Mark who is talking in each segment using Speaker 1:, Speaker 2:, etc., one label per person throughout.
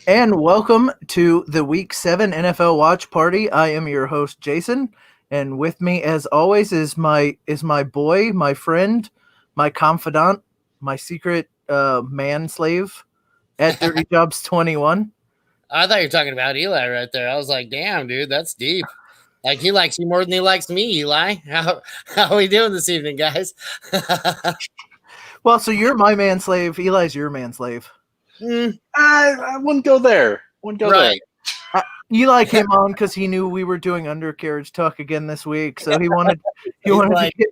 Speaker 1: And welcome to the Week 7 NFL Watch Party. I am your host, Jason, and with me, as always, is my boy, my friend, my confidant, my secret man slave at Dirty Jobs 21.
Speaker 2: I thought you were talking about Eli right there. I was like, damn, dude, that's deep. Like he likes you more than he likes me, Eli. How are we doing this evening, guys?
Speaker 1: Well, so you're my man slave. Eli's your man slave.
Speaker 3: I wouldn't go there.
Speaker 2: Right.
Speaker 1: Eli came on because he knew we were doing undercarriage talk again this week, so he wanted
Speaker 2: He's
Speaker 1: to
Speaker 2: like,
Speaker 1: get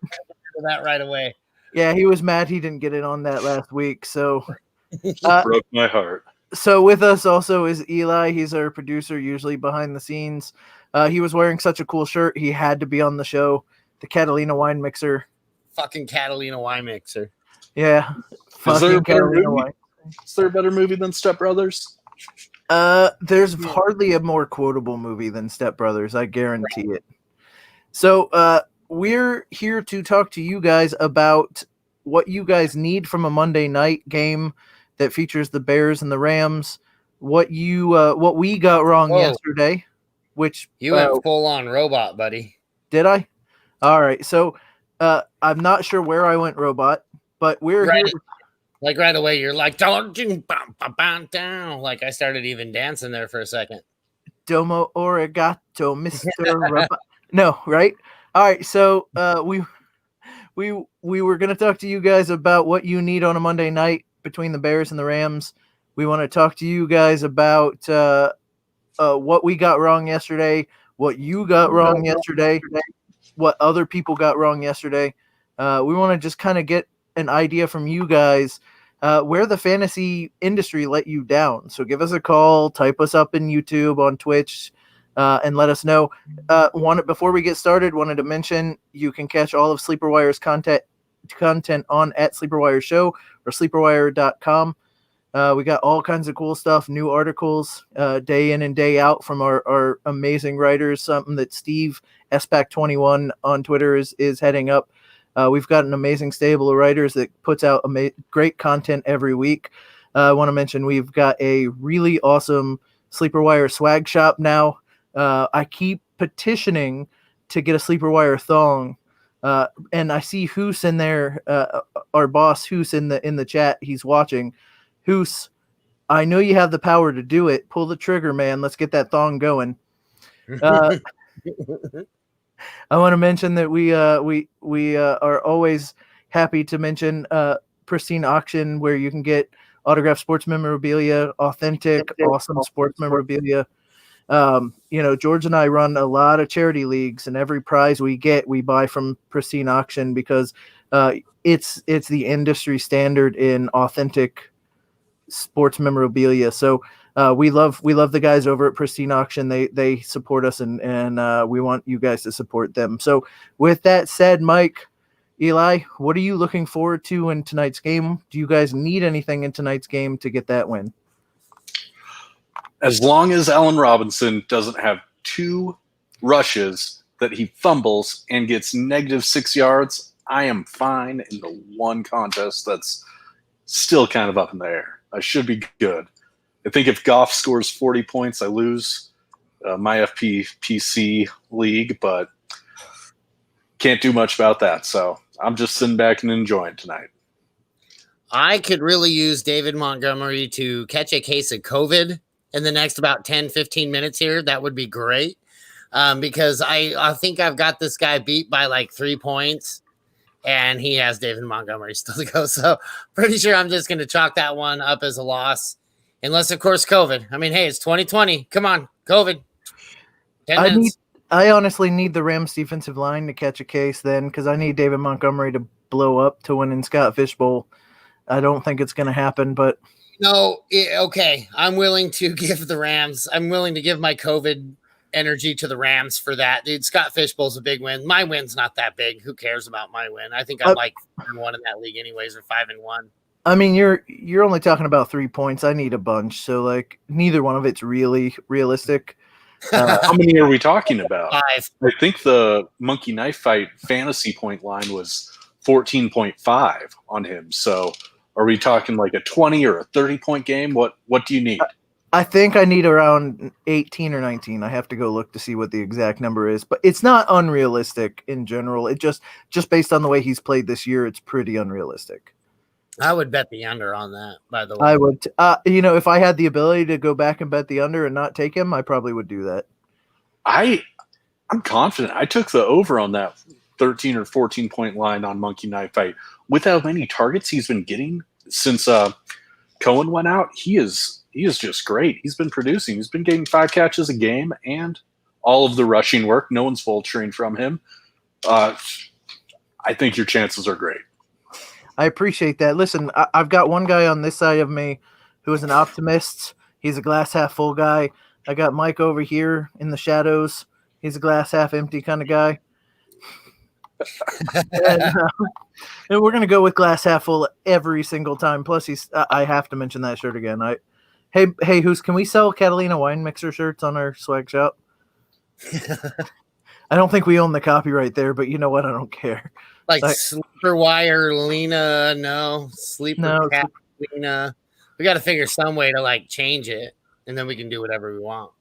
Speaker 2: that right away.
Speaker 1: Yeah, he was mad he didn't get it on that last week. So,
Speaker 3: Broke my heart.
Speaker 1: so with us also is Eli. He's our producer, usually behind the scenes. He was wearing such a cool shirt, he had to be on the show. The Catalina Wine Mixer.
Speaker 2: Fucking Catalina Wine Mixer.
Speaker 1: Yeah,
Speaker 3: Is there a
Speaker 1: fucking
Speaker 3: better
Speaker 1: Catalina
Speaker 3: movie?
Speaker 1: Wine.
Speaker 3: Is there a better movie than Step Brothers?
Speaker 1: There's hardly a more quotable movie than Step Brothers. I guarantee it. So, we're here to talk to you guys about what you guys need from a Monday night game that features the Bears and the Rams. What we got wrong yesterday, which
Speaker 2: You went full on robot, buddy.
Speaker 1: did I? All right. So, I'm not sure where I went robot, but we're
Speaker 2: Right.
Speaker 1: here.
Speaker 2: Like right away, you're like, don't down. Like I started even dancing there for a second.
Speaker 1: Domo Origato, Mr. Robot. No, right? All right, so we were going to talk to you guys about what you need on a Monday night between the Bears and the Rams. We want to talk to you guys about what we got wrong yesterday, what you got wrong yesterday, what other people got wrong yesterday. We want to just kind of get an idea from you guys where the fantasy industry let you down. So give us a call, type us up in YouTube, on Twitch, and let us know. Before we get started, wanted to mention you can catch all of Sleeper Wire's content on at Sleeper Wire Show or sleeperwire.com. We got all kinds of cool stuff, new articles day in and day out from our amazing writers, something that Steve SPAC21 on Twitter is heading up. We've got an amazing stable of writers that puts out great content every week. I want to mention we've got a really awesome Sleeper Wire swag shop now. I keep petitioning to get a Sleeper Wire thong, and I see Hoos in there, our boss Hoos in the chat. He's watching. Hoos, I know you have the power to do it. Pull the trigger, man. Let's get that thong going. I want to mention that we are always happy to mention Pristine Auction, where you can get autographed sports memorabilia, authentic, awesome sports memorabilia. George and I run a lot of charity leagues, and every prize we get, we buy from Pristine Auction because it's the industry standard in authentic sports memorabilia. So we love the guys over at Pristine Auction. They support us, and we want you guys to support them. So with that said, Mike, Eli, what are you looking forward to in tonight's game? Do you guys need anything in tonight's game to get that win?
Speaker 3: As long as Allen Robinson doesn't have two rushes that he fumbles and gets -6 yards, I am fine in the one contest that's still kind of up in the air. I should be good. I think if Goff scores 40 points, I lose my FPPC league, but can't do much about that. So I'm just sitting back and enjoying tonight.
Speaker 2: I could really use David Montgomery to catch a case of COVID in the next about 10, 15 minutes here. That would be great because I think I've got this guy beat by like 3 points, and he has David Montgomery still to go. So pretty sure I'm just going to chalk that one up as a loss. Unless, of course, COVID. I mean, hey, it's 2020. Come on, COVID. 10 minutes.
Speaker 1: I honestly need the Rams defensive line to catch a case then, because I need David Montgomery to blow up to win in Scott Fishbowl. I don't think it's going to happen, but
Speaker 2: no, okay. I'm willing to give the Rams. I'm willing to give my COVID energy to the Rams for that. Dude, Scott Fishbowl's a big win. My win's not that big. Who cares about my win? I think I'm like 4-1 in that league anyways, or 5-1.
Speaker 1: I mean, you're only talking about 3 points. I need a bunch, so like neither one of it's really realistic.
Speaker 3: How many are we talking about?
Speaker 2: 5.
Speaker 3: I think the Monkey Knife Fight fantasy point line was 14.5 on him. So are we talking like a 20 or a 30 point game? What do you need?
Speaker 1: I think I need around 18 or 19. I have to go look to see what the exact number is, but it's not unrealistic in general. It just based on the way he's played this year, it's pretty unrealistic.
Speaker 2: I would bet the under on that, by the way.
Speaker 1: I would, if I had the ability to go back and bet the under and not take him, I probably would do that.
Speaker 3: I'm confident. I took the over on that 13 or 14 point line on Monkey Knife Fight. With how many targets he's been getting since Cohen went out, he is just great. He's been producing. He's been getting 5 catches a game and all of the rushing work. No one's vulturing from him. I think your chances are great.
Speaker 1: I appreciate that. Listen, I've got one guy on this side of me who is an optimist. He's a glass half full guy. I got Mike over here in the shadows. He's a glass half empty kind of guy. And we're going to go with glass half full every single time. Plus, I have to mention that shirt again. Hey, can we sell Catalina Wine Mixer shirts on our swag shop? I don't think we own the copyright there, but you know what? I don't care.
Speaker 2: Like Sleeper Wire Lena, no. Sleeper Cat Lena. We got to figure some way to like change it, and then we can do whatever we want.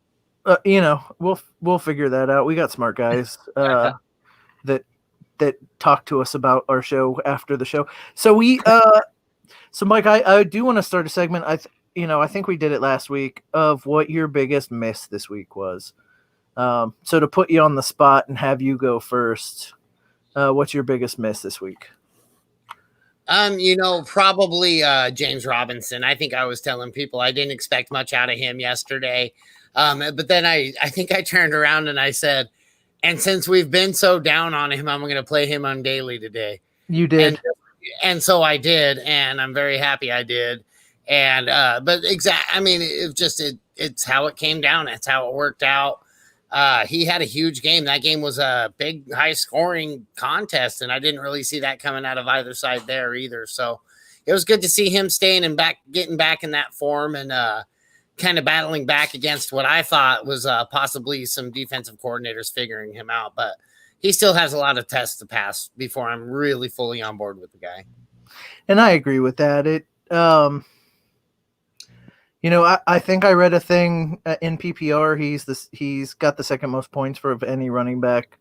Speaker 1: We'll figure that out. We got smart guys that talk to us about our show after the show. So Mike, I do want to start a segment. I think we did it last week of what your biggest miss this week was. So to put you on the spot and have you go first, what's your biggest miss this week?
Speaker 2: Probably James Robinson. I think I was telling people I didn't expect much out of him yesterday. But then I think I turned around and I said, and since we've been so down on him, I'm going to play him on daily today.
Speaker 1: You did.
Speaker 2: And so I did, and I'm very happy I did. And, but it's how it came down. It's how it worked out. He had a huge game. That game was a big, high scoring contest, and I didn't really see that coming out of either side there either. So it was good to see him staying and getting back in that form and, kind of battling back against what I thought was possibly some defensive coordinators figuring him out, but he still has a lot of tests to pass before I'm really fully on board with the guy.
Speaker 1: And I agree with that. I think I read a thing in PPR. He's got the second most points for any running back.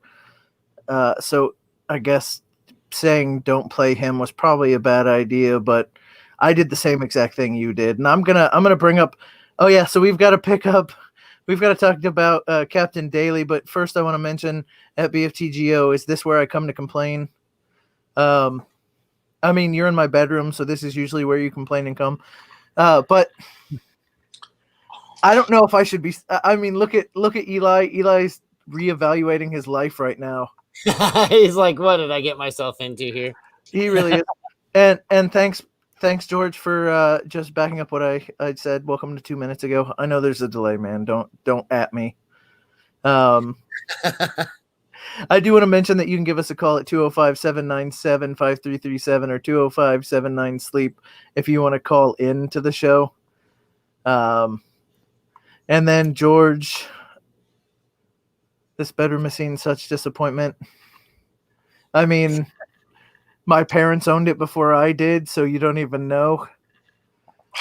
Speaker 1: So I guess saying don't play him was probably a bad idea, but I did the same exact thing you did. And I'm gonna bring up. Oh yeah, so we've got to talk about Captain Daly, but first I want to mention at BFTGO, is this where I come to complain? You're in my bedroom, so this is usually where you complain and come. But I don't know if I should be. Look at Eli. Eli's reevaluating his life right now.
Speaker 2: He's like, what did I get myself into here?
Speaker 1: He really is. And thanks, George, for just backing up what I said. Welcome to 2 minutes ago. I know there's a delay, man. Don't at me. I do want to mention that you can give us a call at 205-797-5337 or 205-79-SLEEP if you want to call into the show. And then, George, this bedroom has seen such disappointment. My parents owned it before I did, so you don't even know.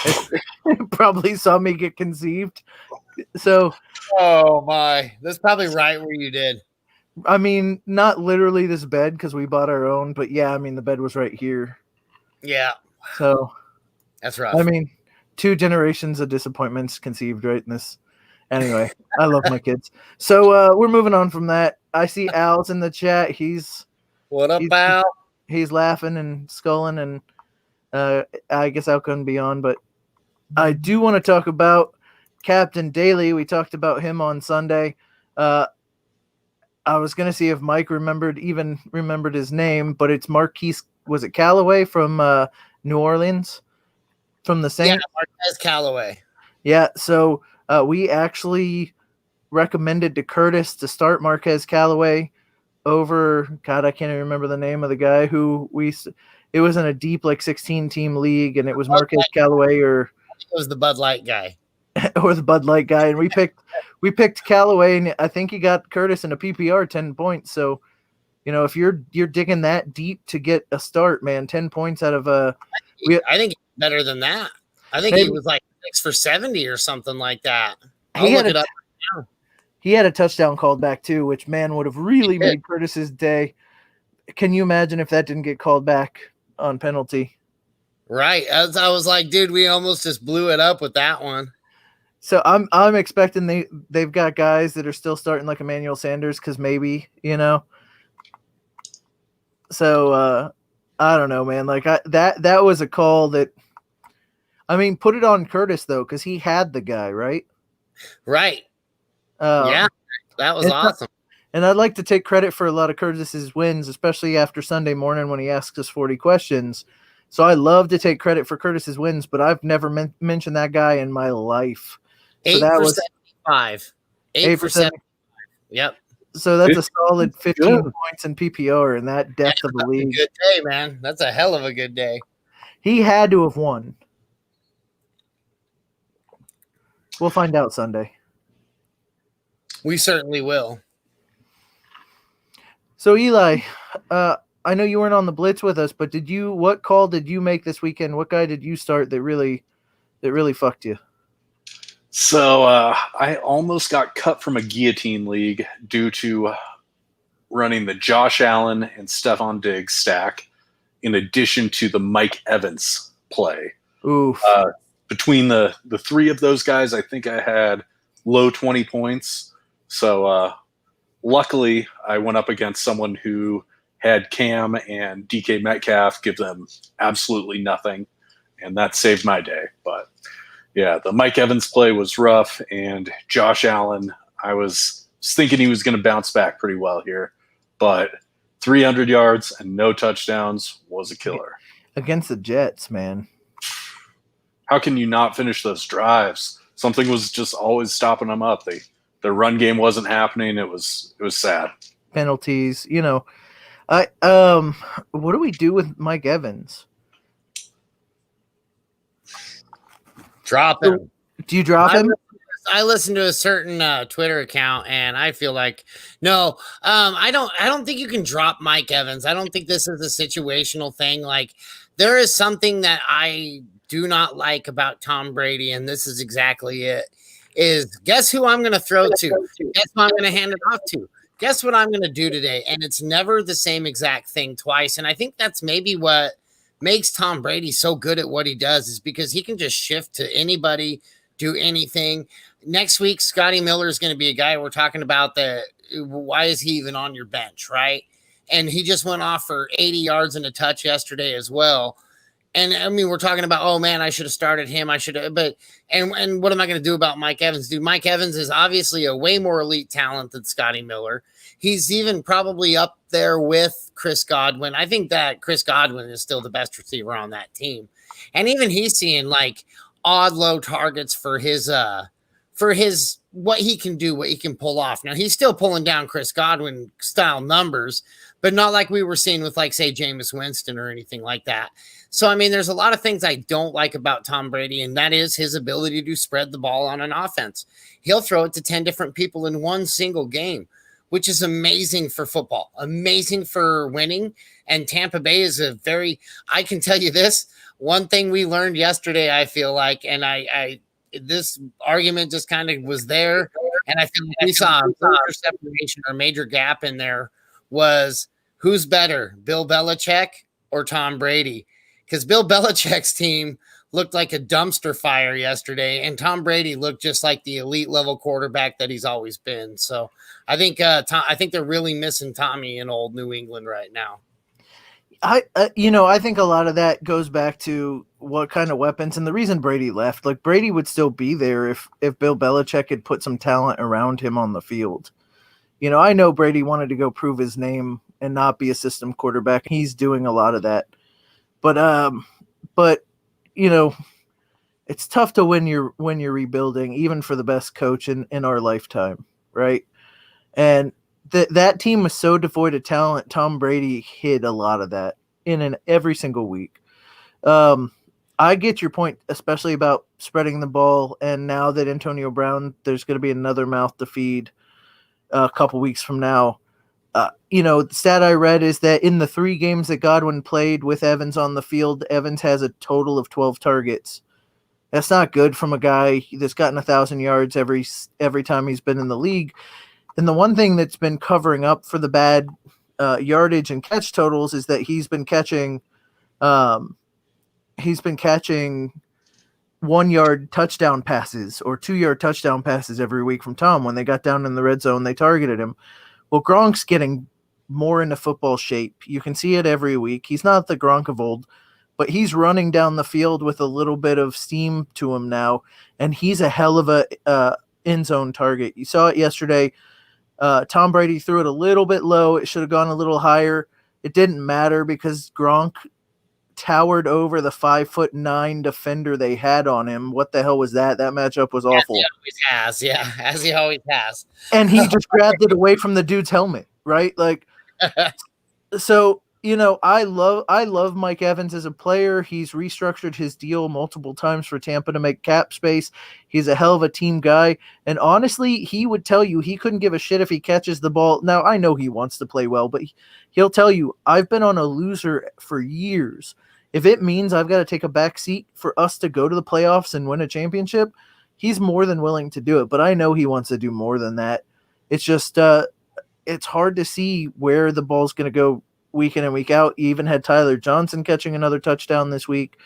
Speaker 1: It probably saw me get conceived. So,
Speaker 2: oh my, that's probably right where you did.
Speaker 1: Not literally this bed because we bought our own, but yeah, the bed was right here.
Speaker 2: Yeah.
Speaker 1: So
Speaker 2: that's rough.
Speaker 1: 2 generations of disappointments conceived right in this. Anyway, I love my kids. So we're moving on from that. I see Al's in the chat.
Speaker 2: What up, Al?
Speaker 1: He's laughing and sculling, and I guess Al couldn't be on, but I do want to talk about Captain Daly. We talked about him on Sunday. I was going to see if Mike remembered his name, but it's Marquise. Was it Callaway from New Orleans? From the Saints?
Speaker 2: Yeah, Marquez Callaway.
Speaker 1: Yeah, so we actually recommended to Curtis to start Marquez Callaway over, God, I can't even remember the name of the guy it was in a deep 16-team league, and it was Marquez Callaway it
Speaker 2: was the Bud Light guy.
Speaker 1: Or the Bud Light guy, and we picked Callaway, and I think he got Curtis in a PPR 10 points. So, if you're digging that deep to get a start, man, 10 points out of
Speaker 2: I think better than that. I think he was like 6 for 70 or something like that.
Speaker 1: He
Speaker 2: I'll
Speaker 1: had
Speaker 2: look it up.
Speaker 1: He had a touchdown called back too, which man would have really made Curtis's day. Can you imagine if that didn't get called back on penalty?
Speaker 2: Right. As I was like, dude, we almost just blew it up with that one.
Speaker 1: So I'm expecting they've got guys that are still starting like Emmanuel Sanders because maybe, you know. So I don't know, man. Like that was a call that, I mean, put it on Curtis though, because he had the guy, right?
Speaker 2: Right. Yeah, that was awesome.
Speaker 1: And I'd like to take credit for a lot of Curtis's wins, especially after Sunday morning when he asks us 40 questions. So I love to take credit for Curtis's wins, but I've never mentioned that guy in my life. So
Speaker 2: 8
Speaker 1: that
Speaker 2: for
Speaker 1: was
Speaker 2: 75. 8 for 75. Yep.
Speaker 1: So that's a solid 15 points in PPR in that depth of the league.
Speaker 2: Good day, man. That's a hell of a good day.
Speaker 1: He had to have won. We'll find out Sunday.
Speaker 2: We certainly will.
Speaker 1: So Eli, I know you weren't on the blitz with us, but what call did you make this weekend? What guy did you start that really fucked you?
Speaker 3: So I almost got cut from a guillotine league due to running the Josh Allen and Stephon Diggs stack in addition to the Mike Evans play.
Speaker 1: Oof.
Speaker 3: Between the three of those guys, I think I had low 20 points. So luckily, I went up against someone who had Cam and DK Metcalf give them absolutely nothing, and that saved my day. But yeah, the Mike Evans play was rough, and Josh Allen, I was thinking he was going to bounce back pretty well here, but 300 yards and no touchdowns was a killer.
Speaker 1: Against the Jets, man.
Speaker 3: How can you not finish those drives? Something was just always stopping them up. Their run game wasn't happening. It was sad.
Speaker 1: Penalties, you know. What do we do with Mike Evans?
Speaker 2: Drop him.
Speaker 1: Do you drop him?
Speaker 2: I listen to a certain Twitter account, and I feel like no. I don't think you can drop Mike Evans. I don't think this is a situational thing. Like, there is something that I do not like about Tom Brady, and this is exactly it. Is guess who I'm going to throw to? Guess who I'm going to hand it off to? Guess what I'm going to do today? And it's never the same exact thing twice. And I think that's maybe what makes Tom Brady so good at what he does, is because he can just shift to anybody, do anything. Next week, Scotty Miller is going to be a guy we're talking about that. Why is he even on your bench, right? And he just went off for 80 yards and a touch yesterday as well. And I mean, we're talking about, oh man, I should have started him. I should have, but what am I going to do about Mike Evans? Dude, Mike Evans is obviously a way more elite talent than Scotty Miller. He's even probably up there with Chris Godwin. I think that Chris Godwin is still the best receiver on that team. And even he's seeing like odd low targets for his what he can do, what he can pull off. Now he's still pulling down Chris Godwin style numbers, but not like we were seeing with, like, say, Jameis Winston or anything like that. So, I mean, there's a lot of things I don't like about Tom Brady, and that is his ability to spread the ball on an offense. He'll throw it to 10 different people in one single game, which is amazing for football, amazing for winning. And Tampa Bay is I can tell you this, one thing we learned yesterday, I feel like, and this argument just kind of was there, and I feel like we saw a major separation or a major gap in there, was who's better, Bill Belichick or Tom Brady? Because Bill Belichick's team looked like a dumpster fire yesterday, and Tom Brady looked just like the elite level quarterback that he's always been. So I think they're really missing Tommy in old New England right now.
Speaker 1: I think a lot of that goes back to what kind of weapons, and the reason Brady left. Like, Brady would still be there if Bill Belichick had put some talent around him on the field. You know, I know Brady wanted to go prove his name and not be a system quarterback. He's doing a lot of that. But you know, it's tough to when you're rebuilding, even for the best coach in our lifetime, right? And that team was so devoid of talent. Tom Brady hid a lot of that in every single week. I get your point, especially about spreading the ball. And now that Antonio Brown, there's going to be another mouth to feed a couple weeks from now. The stat I read is that in the 3 games that Godwin played with Evans on the field, Evans has a total of 12 targets. That's not good from a guy that's gotten 1,000 yards every time he's been in the league. And the one thing that's been covering up for the bad yardage and catch totals is that he's been catching 1-yard touchdown passes or 2-yard touchdown passes every week from Tom. When they got down in the red zone, they targeted him. Well, Gronk's getting more into football shape. You can see it every week. He's not the Gronk of old, but he's running down the field with a little bit of steam to him now, and he's a hell of a end zone target. You saw it yesterday. Tom Brady threw it a little bit low. It should have gone a little higher. It didn't matter because Gronk towered over the 5'9" defender they had on him. What the hell was that? That matchup was awful.
Speaker 2: As he always has.
Speaker 1: And he just grabbed it away from the dude's helmet, right? Like, so, I love Mike Evans as a player. He's restructured his deal multiple times for Tampa to make cap space. He's a hell of a team guy. And honestly, he would tell you he couldn't give a shit if he catches the ball. Now, I know he wants to play well, but he'll tell you, I've been on a loser for years. If it means I've got to take a back seat for us to go to the playoffs and win a championship, he's more than willing to do it. But I know he wants to do more than that. It's just it's hard to see where the ball's going to go week in and week out. You even had Tyler Johnson catching another touchdown this week.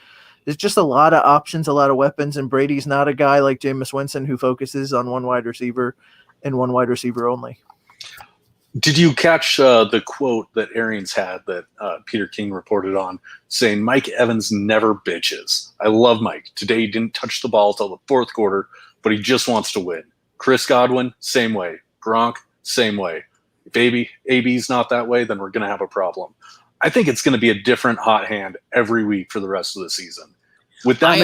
Speaker 1: There's just a lot of options, a lot of weapons, and Brady's not a guy like Jameis Winston who focuses on one wide receiver and one wide receiver only.
Speaker 3: Did you catch the quote that Arians had that Peter King reported on, saying Mike Evans never bitches? I love Mike. Today he didn't touch the ball till the fourth quarter, but he just wants to win. Chris Godwin, same way. Gronk, same way. If AB's not that way, then we're going to have a problem. I think it's going to be a different hot hand every week for the rest of the season. With that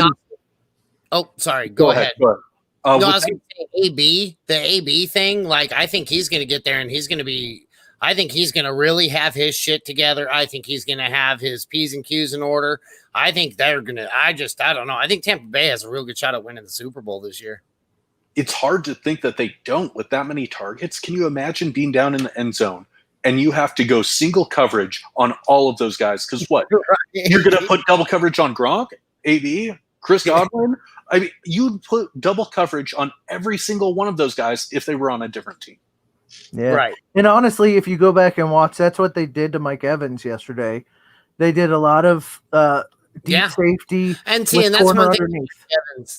Speaker 2: sorry. Go ahead.
Speaker 3: Go ahead.
Speaker 2: I was going to say the AB thing. Like, I think he's going to get there, and I think he's going to really have his shit together. I think he's going to have his P's and Q's in order. I think they're going to. I don't know. I think Tampa Bay has a real good shot at winning the Super Bowl this year.
Speaker 3: It's hard to think that they don't with that many targets. Can you imagine being down in the end zone and you have to go single coverage on all of those guys? Because what? You're going to put double coverage on Gronk, AB, Chris Godwin? I mean, you'd put double coverage on every single one of those guys if they were on a different team.
Speaker 1: Yeah.
Speaker 2: Right.
Speaker 1: And honestly, if you go back and watch, that's what they did to Mike Evans yesterday. They did a lot of deep safety.
Speaker 2: And see, and that's one thing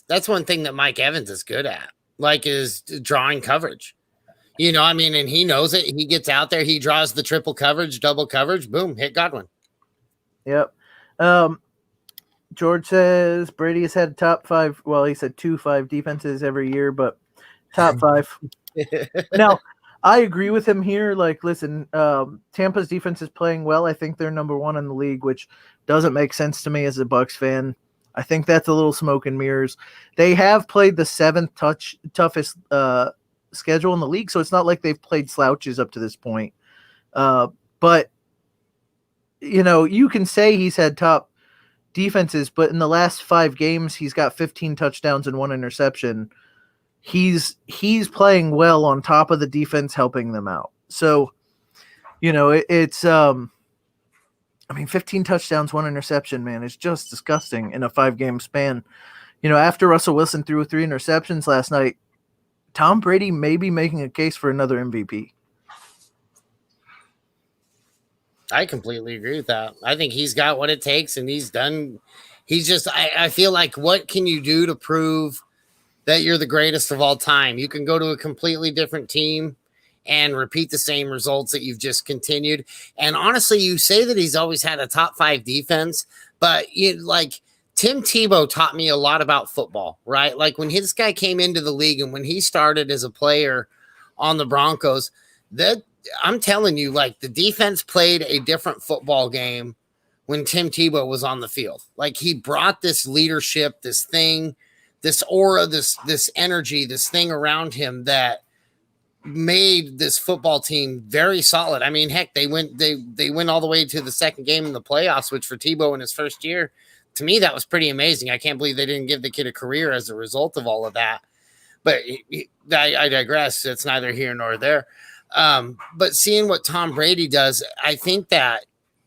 Speaker 2: that's one thing that Mike Evans is good at, like, is drawing coverage. And he knows it. He gets out there, he draws the triple coverage, double coverage, boom, hit Godwin.
Speaker 1: Yep. George says Brady has had top 5. Well, he said 2-5 defenses every year, but top 5. Now, I agree with him here. Like, listen, Tampa's defense is playing well. I think they're number 1 in the league, which doesn't make sense to me as a Bucs fan. I think that's a little smoke and mirrors. They have played the 7th toughest schedule in the league, so it's not like they've played slouches up to this point. But, you can say he's had top defenses, but in the last 5 games, he's got 15 touchdowns and 1 interception. He's playing well on top of the defense, helping them out. So, it's 15 touchdowns, 1 interception, man, it's just disgusting in a 5-game span. After Russell Wilson threw 3 interceptions last night, Tom Brady may be making a case for another MVP.
Speaker 2: I completely agree with that. I think he's got what it takes, and he's done. I feel like, what can you do to prove that you're the greatest of all time? You can go to a completely different team and repeat the same results that you've just continued. And honestly, you say that he's always had a top 5 defense, but Tim Tebow taught me a lot about football, right? Like, when his guy came into the league and when he started as a player on the Broncos, that I'm telling you, like, the defense played a different football game when Tim Tebow was on the field. Like, he brought this leadership, this thing, this aura, this energy, this thing around him that made this football team very solid. I mean, heck, they went all the way to the second game in the playoffs, which for Tebow in his first year, to me, that was pretty amazing. I can't believe they didn't give the kid a career as a result of all of that. But I digress. It's neither here nor there. But seeing what Tom Brady does, I think that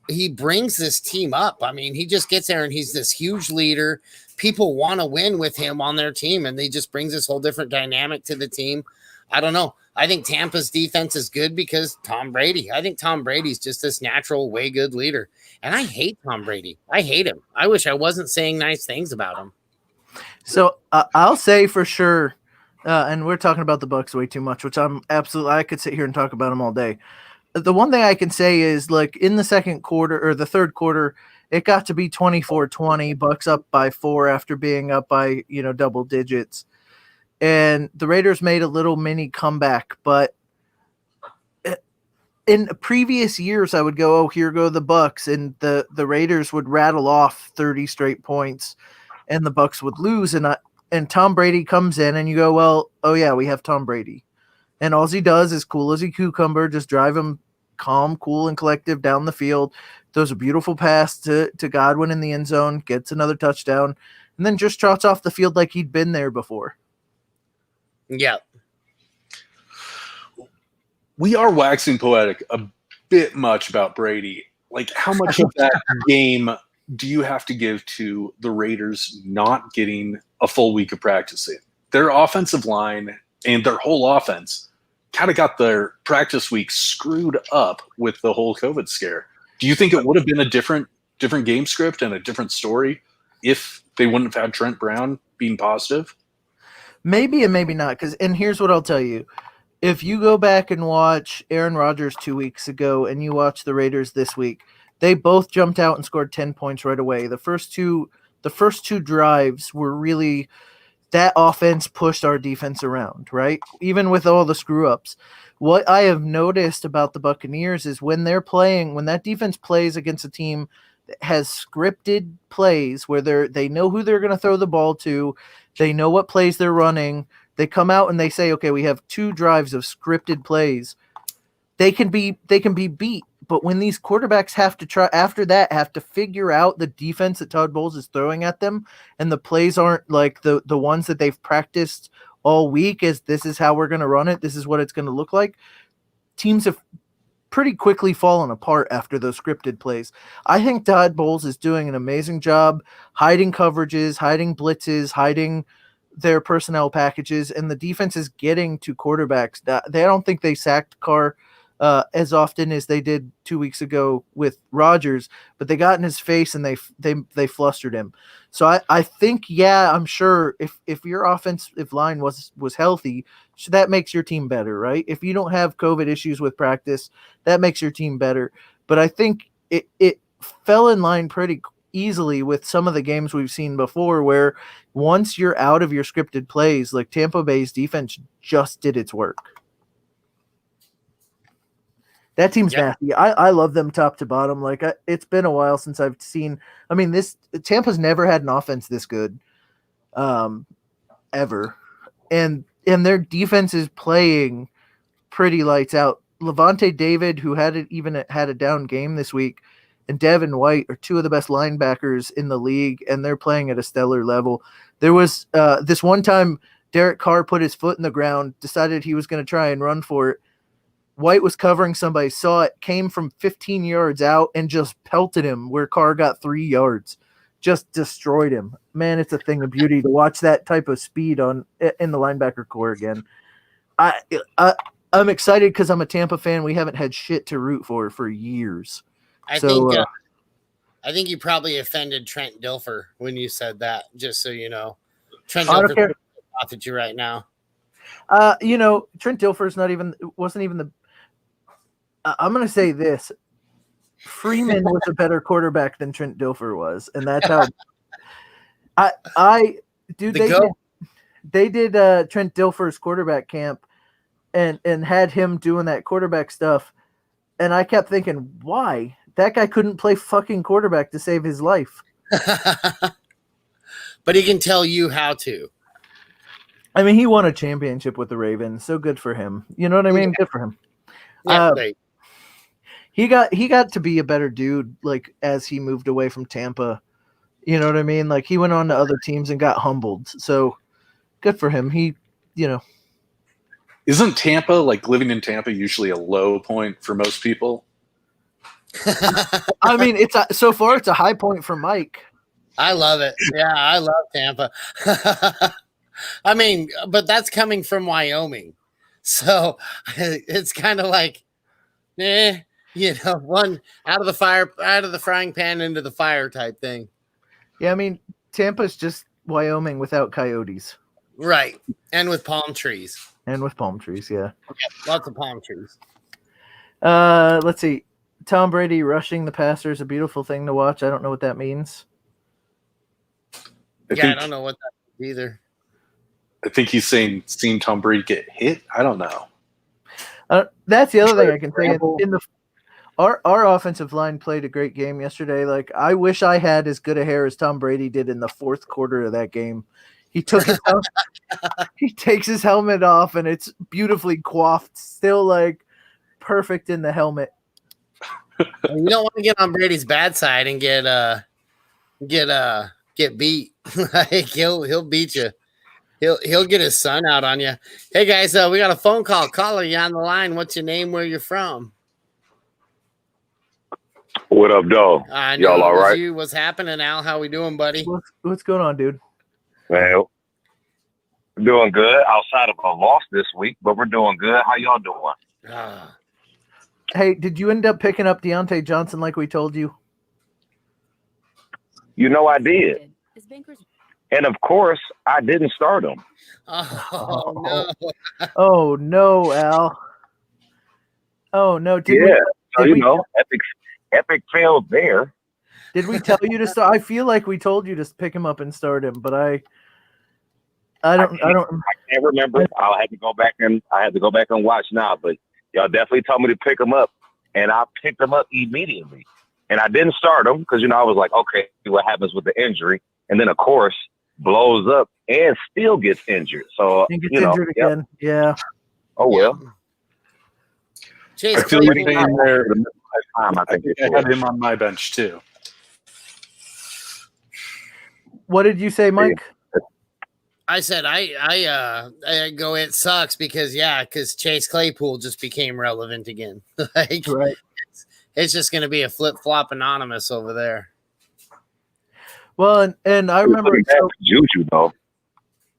Speaker 2: he brings this team up. I mean, he just gets there and he's this huge leader. people want to win with him on their team, and he just brings this whole different dynamic to the team. I don't know. I think Tampa's defense is good because Tom Brady. I think Tom Brady's just this natural, way good leader. And I hate Tom Brady. I hate him. I wish I wasn't saying nice things about him.
Speaker 1: So I'll say for sure, and we're talking about the Bucks way too much, which I could sit here and talk about them all day. The one thing I can say is, like, in the second quarter or the third quarter, it got to be 24-20, Bucks up by 4 after being up by, double digits. And the Raiders made a little mini comeback, but in previous years, I would go, oh, here go the Bucks, and the Raiders would rattle off 30 straight points, and the Bucks would lose. And Tom Brady comes in, and you go, well, oh yeah, we have Tom Brady, and all he does is cool as a cucumber, just drive him calm, cool, and collective down the field. Throws a beautiful pass to Godwin in the end zone, gets another touchdown, and then just trots off the field like he'd been there before.
Speaker 2: Yeah.
Speaker 3: We are waxing poetic a bit much about Brady. Like, how much of that game do you have to give to the Raiders not getting a full week of practicing? Their offensive line and their whole offense kind of got their practice week screwed up with the whole COVID scare. Do you think it would have been a different game script and a different story if they wouldn't have had Trent Brown being positive?
Speaker 1: Maybe and maybe not. And here's what I'll tell you. If you go back and watch Aaron Rodgers 2 weeks ago and you watch the Raiders this week, they both jumped out and scored 10 points right away. The first two drives were really – that offense pushed our defense around, right? Even with all the screw-ups. What I have noticed about the Buccaneers is when that defense plays against a team that has scripted plays where they know who they're going to throw the ball to, they know what plays they're running, they come out and they say, okay, we have 2 drives of scripted plays. They can be beat. But when these quarterbacks have to figure out the defense that Todd Bowles is throwing at them, and the plays aren't like the ones that they've practiced all week, as this is how we're going to run it, this is what it's going to look like, teams have pretty quickly fallen apart after those scripted plays. I think Todd Bowles is doing an amazing job hiding coverages, hiding blitzes, hiding their personnel packages, and the defense is getting to quarterbacks. I don't think they sacked Carr as often as they did 2 weeks ago with Rodgers, but they got in his face and they flustered him. So I think, yeah, I'm sure if your offensive line was healthy, so that makes your team better, right? If you don't have COVID issues with practice, that makes your team better. But I think it fell in line pretty easily with some of the games we've seen before, where once you're out of your scripted plays, like Tampa Bay's defense just did its work. That team's nasty. I love them top to bottom. Like, it's been a while since I've seen. I mean, Tampa's never had an offense this good, ever, and their defense is playing pretty lights out. Levante David, who had a down game this week, and Devin White are 2 of the best linebackers in the league, and they're playing at a stellar level. There was this one time Derek Carr put his foot in the ground, decided he was going to try and run for it. White was covering somebody, saw it, came from 15 yards out, and just pelted him where Carr got 3 yards. Just destroyed him. Man, it's a thing of beauty to watch that type of speed in the linebacker core again. I'm excited because I'm a Tampa fan. We haven't had shit to root for years.
Speaker 2: I think you probably offended Trent Dilfer when you said that, just so you know. Trent Dilfer off at you right now.
Speaker 1: Trent Dilfer's wasn't even the I'm going to say this. Freeman was a better quarterback than Trent Dilfer was, and that's how they did Trent Dilfer's quarterback camp and had him doing that quarterback stuff, and I kept thinking, why? That guy couldn't play fucking quarterback to save his life.
Speaker 2: But he can tell you how to.
Speaker 1: I mean, he won a championship with the Ravens, so good for him. You know what I mean? Yeah. Good for him.
Speaker 2: Yeah, right.
Speaker 1: He got to be a better dude, like, as he moved away from Tampa. You know what I mean? Like, he went on to other teams and got humbled. So good for him.
Speaker 3: Isn't Tampa, like, living in Tampa, usually a low point for most people?
Speaker 1: I mean, so far it's a high point for Mike.
Speaker 2: I love it. Yeah, I love Tampa. I mean, but that's coming from Wyoming. So it's kind of like, one out of the frying pan into the fire type thing.
Speaker 1: Yeah, I mean, Tampa's just Wyoming without coyotes
Speaker 2: Right. And with palm trees.
Speaker 1: and with palm trees. Yeah.
Speaker 2: Lots of palm trees.
Speaker 1: Let's see. Tom Brady rushing the passer is a beautiful thing to watch. I don't know what that means.
Speaker 2: I don't know what that is either.
Speaker 3: I think he's saying seeing Tom Brady get hit. I don't know.
Speaker 1: That's the other thing I can say. Our offensive line played a great game yesterday. Like, I wish I had as good a hair as Tom Brady did in the fourth quarter of that game. He took his he takes his helmet off and it's beautifully coiffed, still like perfect in the helmet.
Speaker 2: You don't want to get on Brady's bad side and get beat. Like he'll beat you. He'll get his son out on you. Hey guys, we got a phone call. Caller, you on the line? What's your name? Where you're from?
Speaker 4: What up, dog? Y'all all right?
Speaker 2: You. What's happening, Al? How we doing, buddy?
Speaker 1: What's going on, dude?
Speaker 4: Well, we're doing good outside of a loss this week, but we're doing good. How y'all doing?
Speaker 1: Hey, did you end up picking up Deontay Johnson like we told you?
Speaker 4: You know I did. And of course, I didn't start him.
Speaker 2: Oh no!
Speaker 1: Oh no, Al! Oh no!
Speaker 4: Epic failed there.
Speaker 1: Did we tell you to start? I feel like we told you to pick him up and start him, but I can't
Speaker 4: remember. I had to go back and watch now, but y'all definitely told me to pick him up, and I picked him up immediately. And I didn't start him because I was like, okay, see what happens with the injury, and then of course blows up and still gets injured. So
Speaker 1: injured again. Yeah.
Speaker 4: Oh well.
Speaker 2: Chase,
Speaker 3: I feel you
Speaker 4: in there. I think
Speaker 3: I had him on my bench too.
Speaker 1: What did you say, Mike?
Speaker 2: I said I go. It sucks because Chase Claypool just became relevant again. Like,
Speaker 1: right.
Speaker 2: It's just going to be a flip flop anonymous over there.
Speaker 1: Well, and I remember
Speaker 4: Juju though.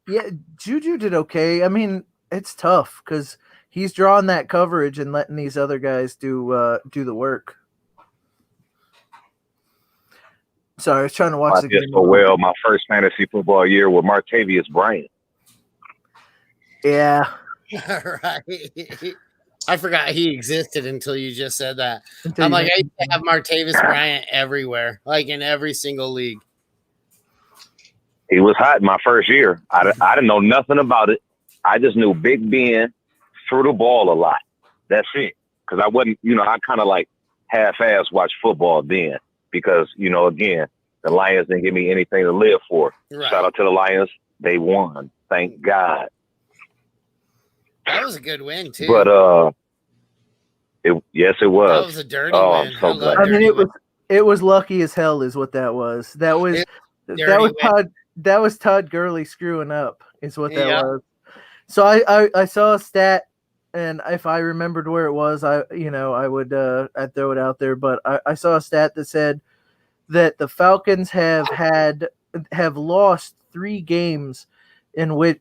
Speaker 1: Yeah, Juju did okay. I mean, it's tough because he's drawing that coverage and letting these other guys do the work. Sorry, I was trying to watch the game.
Speaker 4: So well, my first fantasy football year with Martavius Bryant.
Speaker 1: Yeah.
Speaker 2: Right. I forgot he existed until you just said that. I'm like, I used to have Martavius Bryant everywhere, like in every single league.
Speaker 4: He was hot in my first year. I didn't know nothing about it. I just knew Big Ben threw the ball a lot. That's it. Because I wasn't, I kind of like half-ass watch football then. Because, again, the Lions didn't give me anything to live for. Right. Shout out to the Lions. They won. Thank God.
Speaker 2: That was a good win, too.
Speaker 4: But, yes, it was.
Speaker 2: That was a dirty win.
Speaker 4: So glad.
Speaker 1: I mean, it was lucky as hell is what that was. That was Todd Gurley screwing up is what that was. So I saw a stat, and if I remembered where it was, I would I'd throw it out there. But I saw a stat that said that the Falcons have lost 3 games in which,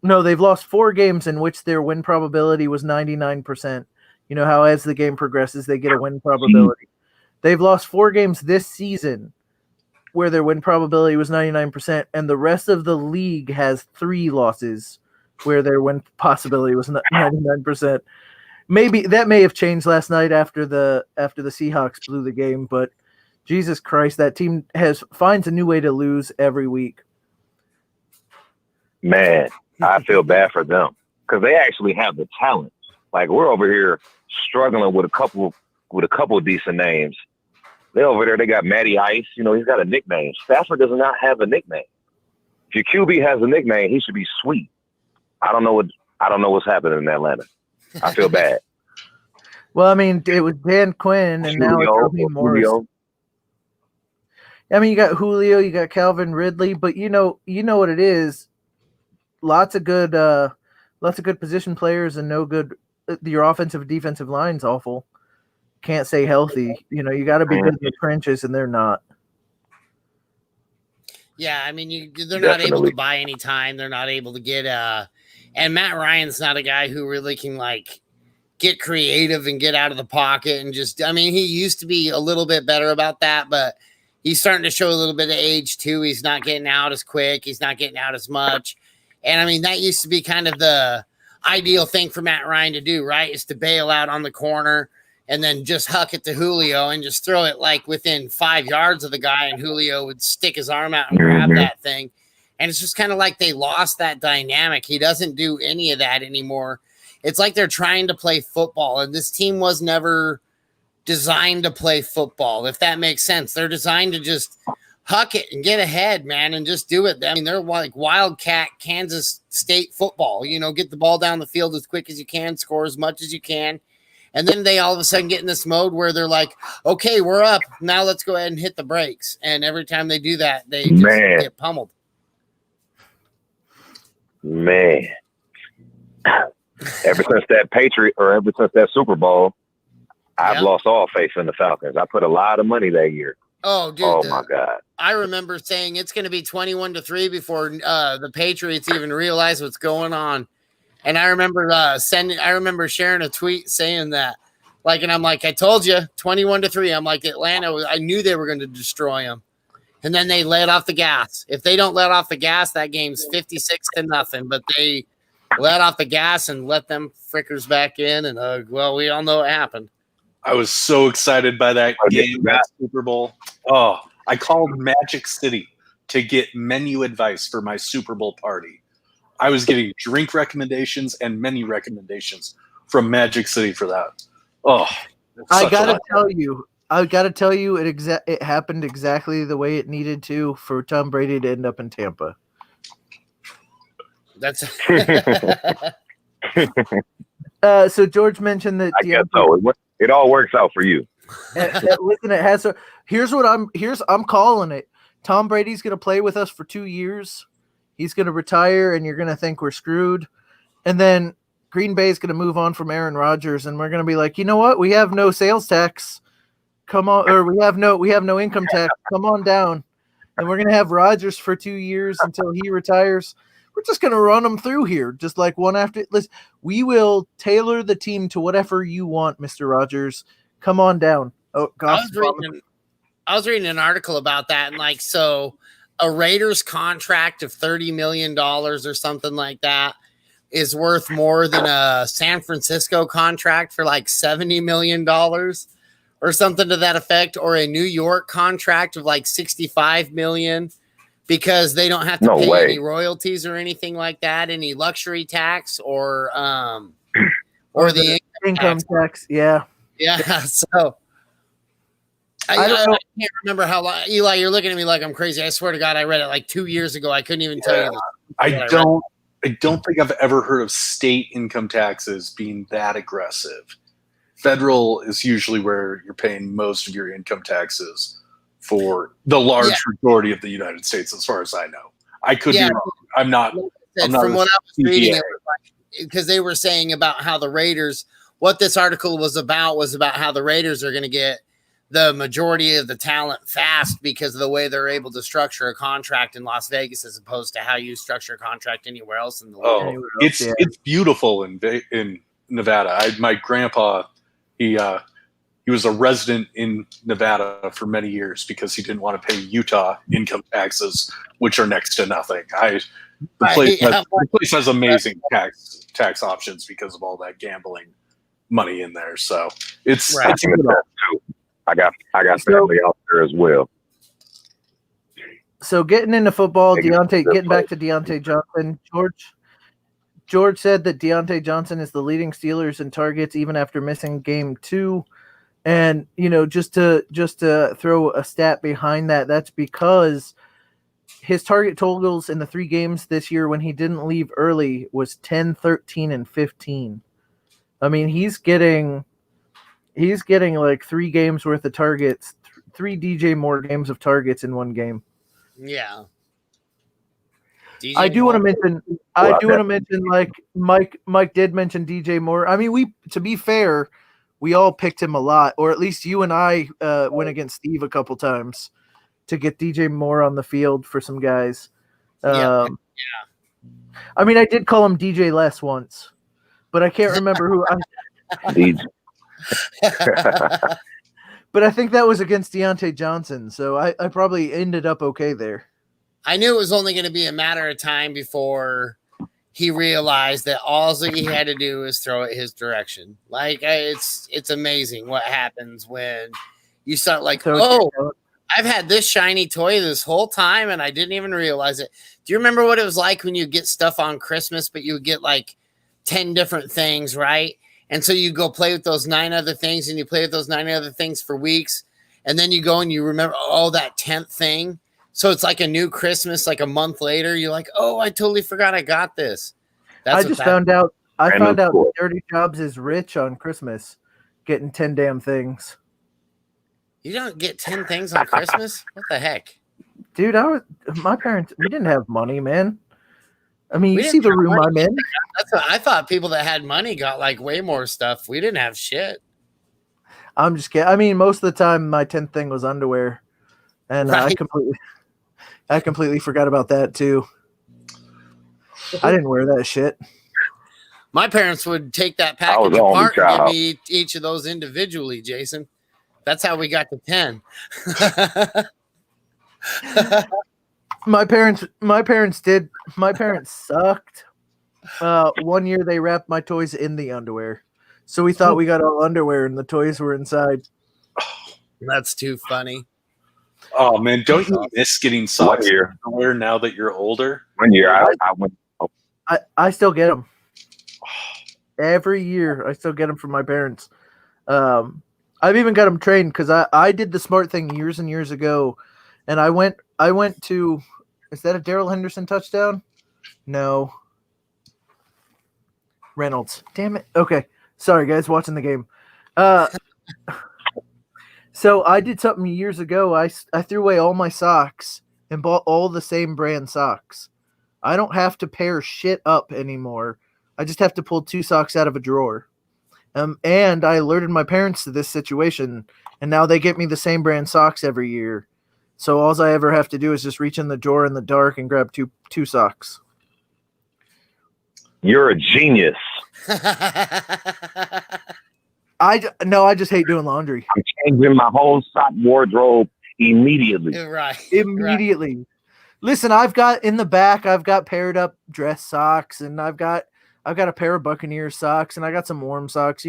Speaker 1: they've lost 4 games in which their win probability was 99%. You know how as the game progresses, they get a win probability. They've lost 4 games this season where their win probability was 99%, and the rest of the league has 3 losses where their win possibility was 99%. Maybe that may have changed last night after the Seahawks blew the game, but Jesus Christ, that team finds a new way to lose every week.
Speaker 4: Man, I feel bad for them because they actually have the talent. Like, we're over here struggling with a couple decent names. They over there, they got Matty Ice. He's got a nickname. Stafford does not have a nickname. If your QB has a nickname, he should be Sweet. I don't know what's happening in Atlanta. I feel bad.
Speaker 1: Well, I mean, it was Dan Quinn, and now it's Raheem Morris. I mean, you got Julio, you got Calvin Ridley, but you know what it is. Lots of good position players and no good. Your offensive and defensive line's awful. Can't stay healthy. You got to be good in the trenches, and they're not.
Speaker 2: Yeah, I mean, they're not able
Speaker 4: Definitely.
Speaker 2: to buy any time. They're not able to get and Matt Ryan's not a guy who really can like get creative and get out of the pocket and just. I mean, he used to be a little bit better about that, but he's starting to show a little bit of age too. He's not getting out as quick. He's not getting out as much. And I mean, that used to be kind of the ideal thing for Matt Ryan to do, right? Is to bail out on the corner and then just huck it to Julio and just throw it like within 5 yards of the guy, and Julio would stick his arm out and grab that thing. And it's just kind of like they lost that dynamic. He doesn't do any of that anymore. It's like they're trying to play football, and this team was never designed to play football, if that makes sense. They're designed to just huck it and get ahead, man, and just do it. I mean, they're like Wildcat Kansas State football, get the ball down the field as quick as you can, score as much as you can. And then they all of a sudden get in this mode where they're like, okay, we're up. Now let's go ahead and hit the brakes. And every time they do that, they just get pummeled.
Speaker 4: Man. Ever since that Super Bowl, I've lost all faith in the Falcons. I put a lot of money that year.
Speaker 2: Oh, dude.
Speaker 4: Oh, my God.
Speaker 2: I remember saying it's going to be 21-3 before the Patriots even realize what's going on. And I remember sharing a tweet saying that, and I'm like, I told you, 21-3. I'm like, Atlanta, I knew they were going to destroy them. And then they let off the gas. If they don't let off the gas, that game's 56-0. But they let off the gas and let them frickers back in. And, we all know what happened.
Speaker 3: I was so excited by that game, that Super Bowl. Oh, I called Magic City to get menu advice for my Super Bowl party. I was getting drink recommendations and menu recommendations from Magic City for that. Oh,
Speaker 1: I gotta tell you, it happened exactly the way it needed to for Tom Brady to end up in Tampa.
Speaker 2: That's
Speaker 1: so George mentioned that.
Speaker 4: I guess so. It all works out for you.
Speaker 1: Listen, it has. I'm calling it. Tom Brady's gonna play with us for 2 years. He's going to retire, and you're going to think we're screwed. And then Green Bay is going to move on from Aaron Rodgers, and we're going to be like, you know what? We have no sales tax. Come on, or we have no income tax. Come on down. And we're going to have Rodgers for 2 years until he retires. We're just going to run them through here, just like one after. Listen, we will tailor the team to whatever you want, Mr. Rodgers. Come on down. Oh, God.
Speaker 2: I was reading an article about that, and so a Raiders contract of $30 million or something like that is worth more than a San Francisco contract for $70 million or something to that effect, or a New York contract of $65 million, because they don't have to pay any royalties or anything like that, any luxury tax or the
Speaker 1: income tax. Yeah.
Speaker 2: Yeah. So I can't remember how long. Eli, you're looking at me like I'm crazy. I swear to God, I read it 2 years ago. I couldn't even tell you.
Speaker 3: I don't think I've ever heard of state income taxes being that aggressive. Federal is usually where you're paying most of your income taxes for the large majority of the United States, as far as I know. I could be wrong. I'm not.
Speaker 2: From what I was reading, because they were saying about how the Raiders, what this article was about how the Raiders are going to get the majority of the talent fast because of the way they're able to structure a contract in Las Vegas as opposed to how you structure a contract anywhere else in the league.
Speaker 3: It's beautiful in Nevada. My grandpa, he was a resident in Nevada for many years because he didn't want to pay Utah income taxes, which are next to nothing. The place has amazing tax options because of all that gambling money in there. So it's
Speaker 4: I got family out there as well.
Speaker 1: So getting into football, getting back to Deontay Johnson, George said that Deontay Johnson is the leading Steelers in targets even after missing game 2. And, just to throw a stat behind that, that's because his target totals in the 3 games this year when he didn't leave early was 10, 13, and 15. I mean, he's getting 3 games worth of targets, 3 DJ Moore games of targets in 1 game.
Speaker 2: Yeah.
Speaker 1: I do want to mention like Mike did mention DJ Moore. I mean, to be fair, we all picked him a lot, or at least you and I went against Steve a couple times. to get DJ Moore on the field for some guys.
Speaker 2: Yeah.
Speaker 1: I mean, I did call him DJ Less once, but I can't remember who. But I think that was against Deontay Johnson, so I probably ended up okay there.
Speaker 2: I knew it was only going to be a matter of time before he realized that all he had to do is throw it his direction. Like, it's amazing what happens when you start like, I've had this shiny toy this whole time and I didn't even realize it. Do you remember what it was like when you get stuff on Christmas, but you would get like 10 different things, right? And so you go play with those 9 other things and you play with those 9 other things for weeks. And then you go and you remember, that 10th thing. So it's like a new Christmas, like a month later, you're like, oh, I totally forgot I got this.
Speaker 1: I found out Dirty Jobs is rich on Christmas, getting 10 damn things.
Speaker 2: You don't get 10 things on Christmas? What the heck?
Speaker 1: Dude, my parents, we didn't have money, man. I mean, you see the room I'm in.
Speaker 2: That's what I thought. People that had money got like way more stuff. We didn't have shit.
Speaker 1: I'm just kidding. I mean, most of the time my 10th thing was underwear. And right. I completely forgot about that too. I didn't wear that shit.
Speaker 2: My parents would take that package apart and give me each of those individually, Jason. That's how we got to 10.
Speaker 1: My parents sucked. One year they wrapped my toys in the underwear. So we thought we got all underwear and the toys were inside.
Speaker 2: That's too funny.
Speaker 3: Oh man, don't you miss getting socks underwear now that you're older?
Speaker 4: One year I went.
Speaker 1: I still get them. Every year I still get them from my parents. I've even got them trained because I did the smart thing years and years ago, and I went to. Is that a Darrell Henderson touchdown? No. Reynolds. Damn it. Okay. Sorry, guys, watching the game. So I did something years ago. I threw away all my socks and bought all the same brand socks. I don't have to pair shit up anymore. I just have to pull 2 socks out of a drawer. And I alerted my parents to this situation, and now they get me the same brand socks every year. So all I ever have to do is just reach in the drawer in the dark and grab two socks.
Speaker 4: You're a genius.
Speaker 1: I just hate doing laundry.
Speaker 4: I'm changing my whole sock wardrobe immediately.
Speaker 2: Right.
Speaker 1: Immediately. Right. Listen, I've got paired up dress socks, and I've got a pair of Buccaneer socks, and I got some warm socks,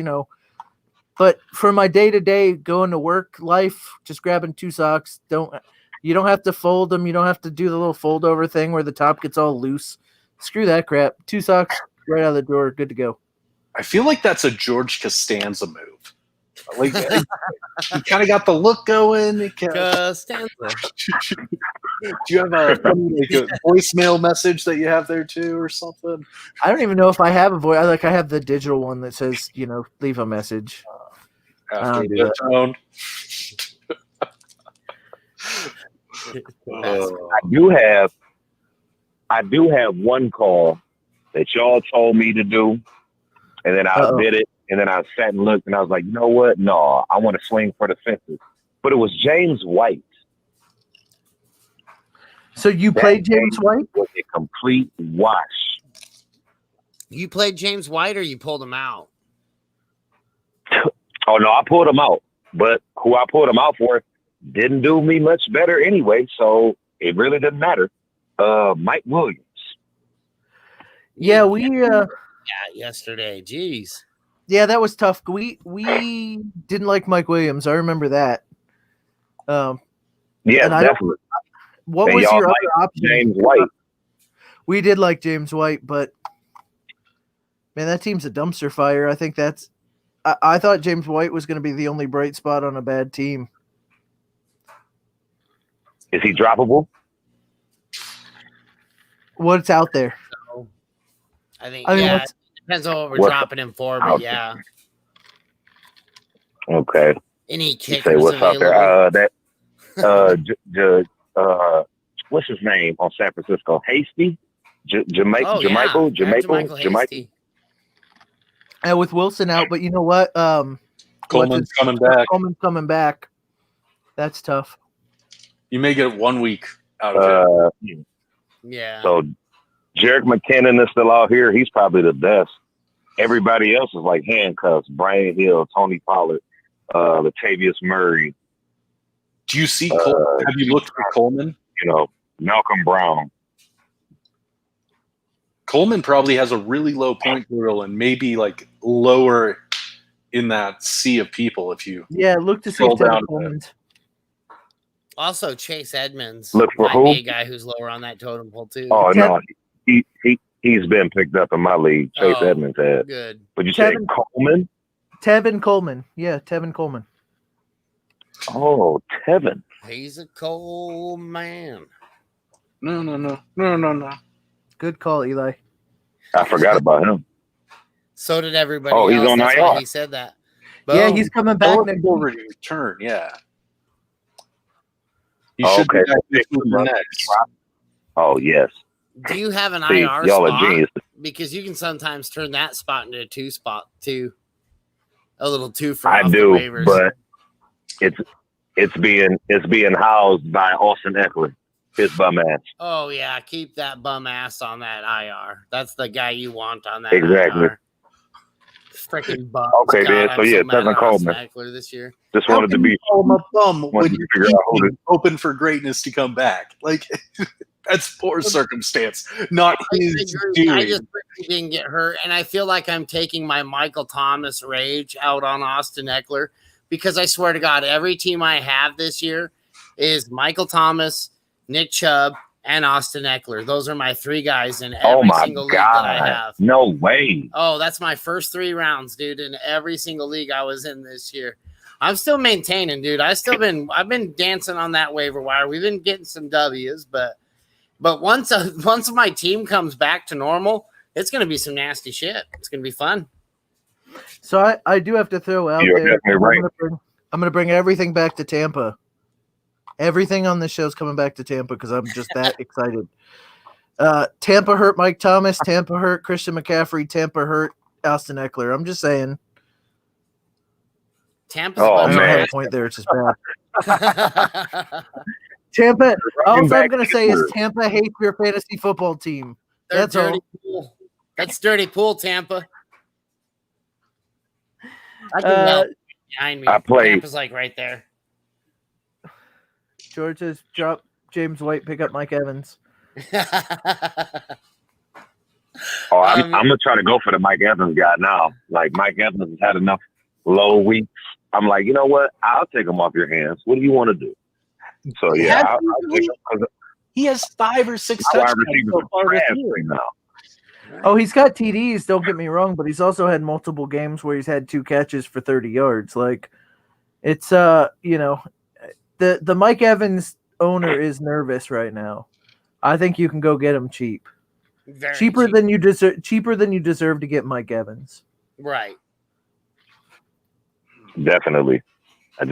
Speaker 1: But for my day-to-day going to work life, just grabbing 2 socks. You don't have to fold them. You don't have to do the little fold over thing where the top gets all loose. Screw that crap. 2 socks right out of the drawer, good to go.
Speaker 3: I feel like that's a George Costanza move. Like you kind of got the look going.
Speaker 2: Costanza.
Speaker 3: Do you have a voicemail message that you have there too, or something?
Speaker 1: I don't even know if I have a voice. I have the digital one that says, leave a message.
Speaker 3: After the tone.
Speaker 4: I do have one call that y'all told me to do, and then I did it, and then I sat and looked, and I was like, you know what? No, I want to swing for the fences. But it was James White.
Speaker 1: So you played James White?
Speaker 4: Was a complete wash.
Speaker 2: You played James White, or you pulled him out?
Speaker 4: Oh no, I pulled him out. But who I pulled him out for didn't do me much better anyway, so it really didn't matter. Mike Williams.
Speaker 1: Yeah,
Speaker 2: yesterday. Jeez.
Speaker 1: Yeah, that was tough. We didn't like Mike Williams. I remember that.
Speaker 4: Yeah, definitely.
Speaker 1: What was your other option?
Speaker 4: James White.
Speaker 1: We did like James White, but man, that team's a dumpster fire. I think I thought James White was going to be the only bright spot on a bad team.
Speaker 4: Is he droppable?
Speaker 1: What's out there?
Speaker 2: So, I mean, it depends on what we're dropping him for, but yeah.
Speaker 4: Okay.
Speaker 2: Any kickers
Speaker 4: say what's
Speaker 2: available?
Speaker 4: Out there? What's his name on San Francisco? Hasty? Jermichael?
Speaker 1: And with Wilson out, but you know what?
Speaker 3: Coleman's coming back.
Speaker 1: Coleman's coming back. That's tough.
Speaker 3: You may get 1 week out of it.
Speaker 2: Yeah.
Speaker 4: So Jerick McKinnon is still out here. He's probably the best. Everybody else is like handcuffs. Brian Hill, Tony Pollard, Latavius Murray.
Speaker 3: Do you see Coleman? Have you looked for Coleman?
Speaker 4: You know, Malcolm Brown.
Speaker 3: Coleman probably has a really low point total and maybe like lower in that sea of people if you
Speaker 1: look to see
Speaker 3: scroll
Speaker 1: if Tevin
Speaker 3: down a bit.
Speaker 1: Coleman's.
Speaker 2: Also, Chase Edmonds
Speaker 4: Look for
Speaker 2: might
Speaker 4: who?
Speaker 2: be a guy who's lower on that totem pole too.
Speaker 4: Oh no, he's been picked up in my league. Chase
Speaker 2: Oh,
Speaker 4: Edmonds had.
Speaker 2: Good.
Speaker 4: But you say
Speaker 1: Tevin-
Speaker 4: Coleman?
Speaker 1: Tevin Coleman. Yeah, Tevin Coleman.
Speaker 4: Oh, Tevin.
Speaker 2: He's a cold man.
Speaker 3: No.
Speaker 1: Good call, Eli.
Speaker 4: I forgot about him.
Speaker 2: So did everybody
Speaker 4: Oh, he's
Speaker 2: else.
Speaker 4: on
Speaker 2: That's
Speaker 4: IR.
Speaker 2: why he said that.
Speaker 1: Yeah,
Speaker 2: Boom.
Speaker 1: he's coming back next
Speaker 3: Eligible
Speaker 1: week.
Speaker 3: return, yeah. You
Speaker 4: Oh,
Speaker 3: should be
Speaker 4: okay.
Speaker 3: back this week or next.
Speaker 4: Oh yes.
Speaker 2: Do you have an
Speaker 4: See,
Speaker 2: IR
Speaker 4: y'all are
Speaker 2: spot?
Speaker 4: geniuses.
Speaker 2: Because you can sometimes turn that spot into a 2 spot too. A little 2 for
Speaker 4: I
Speaker 2: off
Speaker 4: do,
Speaker 2: the waivers.
Speaker 4: but it's being housed by Austin Eckler. His bum ass.
Speaker 2: Oh yeah, keep that bum ass on that IR. That's the guy you want on that
Speaker 4: Exactly.
Speaker 2: IR. Freaking bum.
Speaker 4: Okay, then. So, yeah, Tevin Coleman.
Speaker 2: Eckler this year.
Speaker 4: Just
Speaker 3: How
Speaker 4: wanted to
Speaker 3: can
Speaker 4: be
Speaker 3: you call him a bum when
Speaker 4: wanted to
Speaker 3: you're
Speaker 4: figure out who to
Speaker 3: keeping open for greatness to come back? Like that's poor circumstance, not his
Speaker 2: I
Speaker 3: doing.
Speaker 2: just wish he didn't get hurt, and I feel like I'm taking my Michael Thomas rage out on Austin Eckler because I swear to God, every team I have this year is Michael Thomas, Nick Chubb, and Austin Eckler. Those are my 3 guys in
Speaker 4: Oh
Speaker 2: every
Speaker 4: my
Speaker 2: single league that I
Speaker 4: God.
Speaker 2: have.
Speaker 4: No way.
Speaker 2: Oh, that's my first 3 rounds, dude, in every single league I was in this year. I'm still maintaining, dude. I've been dancing on that waiver wire. We've been getting some W's, but once my team comes back to normal, it's going to be some nasty shit. It's going to be fun.
Speaker 1: So I do have to throw out
Speaker 4: You're
Speaker 1: there.
Speaker 4: definitely right.
Speaker 1: I'm going to bring everything back to Tampa. Everything on this show is coming back to Tampa because I'm just that excited. Tampa hurt Mike Thomas. Tampa hurt Christian McCaffrey. Tampa hurt Austin Eckler. I'm just saying.
Speaker 2: Tampa's
Speaker 4: Oh,
Speaker 1: I
Speaker 2: a
Speaker 1: don't have
Speaker 4: man.
Speaker 1: a point there. It's just bad.
Speaker 2: bunch
Speaker 1: Tampa. All I'm
Speaker 4: back
Speaker 1: going to
Speaker 4: to
Speaker 1: say is
Speaker 4: Eckler.
Speaker 1: Tampa hates your fantasy football team.
Speaker 2: They're
Speaker 1: That's all.
Speaker 2: dirty pool. That's dirty pool, Tampa. I can help behind me.
Speaker 4: I played-
Speaker 2: Tampa's like right there.
Speaker 1: George has dropped James White, pick up Mike Evans.
Speaker 4: Oh, I'm gonna try to go for the Mike Evans guy now. Like Mike Evans has had enough low weeks. I'm like, you know what? I'll take him off your hands. What do you want to do? So yeah, I'll take him because
Speaker 3: He has 5 or 6
Speaker 4: our wide
Speaker 3: touchdowns
Speaker 4: receivers
Speaker 3: so
Speaker 4: are
Speaker 3: far this
Speaker 4: trash
Speaker 3: year.
Speaker 4: right now.
Speaker 1: Oh, he's got TDs, don't get me wrong, but he's also had multiple games where he's had 2 catches for 30 yards. Like it's the Mike Evans owner is nervous right now. I think you can go get him cheap.
Speaker 2: Very
Speaker 1: Cheaper
Speaker 2: cheap.
Speaker 1: than you deserve to get Mike Evans.
Speaker 2: Right.
Speaker 4: Definitely. I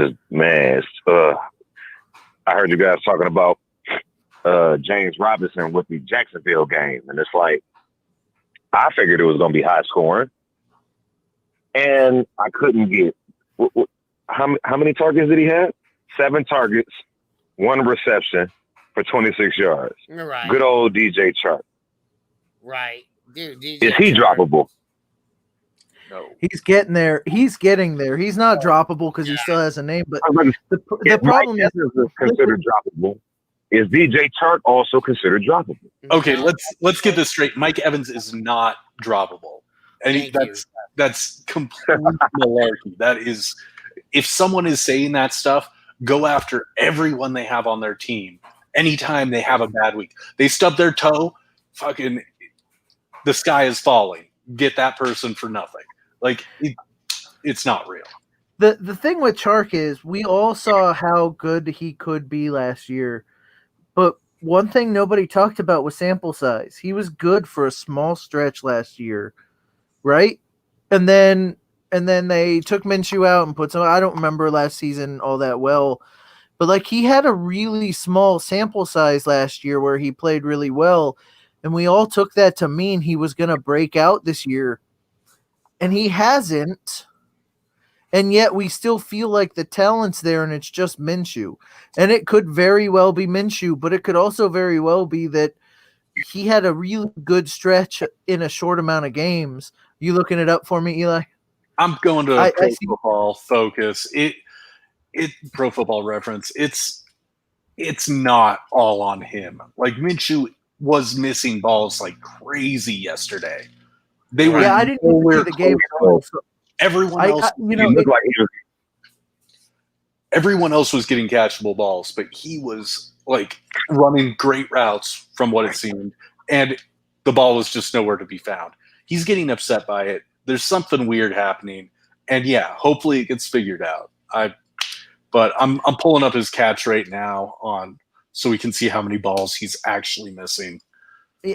Speaker 4: heard you guys talking about James Robinson with the Jacksonville game, and it's like I figured it was going to be high scoring, and I couldn't get how many targets did he have? 7 targets, 1 reception for 26 yards.
Speaker 2: Right.
Speaker 4: Good old DJ Chark.
Speaker 2: Right. Dude,
Speaker 4: Is he droppable?
Speaker 3: No.
Speaker 1: He's getting there. He's getting there. He's not droppable because he still has a name, but the
Speaker 4: If
Speaker 1: problem
Speaker 4: Mike
Speaker 1: is
Speaker 4: Evans is considered droppable, is DJ Chark also considered droppable?
Speaker 3: Okay,
Speaker 2: No.
Speaker 3: let's get this straight. Mike Evans is not droppable. And
Speaker 2: Thank you.
Speaker 3: that's complete malarkey. That is, if someone is saying that stuff, go after everyone they have on their team. Anytime they have a bad week, they stub their toe, fucking, the sky is falling. Get that person for nothing. Like it's not real.
Speaker 1: The thing with Chark is we all saw how good he could be last year, but one thing nobody talked about was sample size. He was good for a small stretch last year, right? And then they took Minshew out and put some. I don't remember last season all that well, but like he had a really small sample size last year where he played really well, and we all took that to mean he was going to break out this year, and he hasn't. and yet we still feel like the talent's there, and it's just Minshew. And it could very well be Minshew, but it could also very well be that he had a really good stretch in a short amount of games. You looking it up for me, Eli?
Speaker 3: I'm going to
Speaker 1: I
Speaker 3: Pro
Speaker 1: see.
Speaker 3: Football Focus. It Pro Football Reference. It's not all on him. Like Minshew was missing balls like crazy yesterday. They were
Speaker 1: Yeah, I didn't even
Speaker 3: nowhere
Speaker 1: see the game.
Speaker 3: close.
Speaker 1: So
Speaker 3: Everyone else,
Speaker 4: He looked like he was.
Speaker 3: everyone else was getting catchable balls, but he was like running great routes from what it seemed, and the ball was just nowhere to be found. He's getting upset by it. There's something weird happening, and yeah, hopefully it gets figured out. But I'm pulling up his catch rate now so we can see how many balls he's actually missing.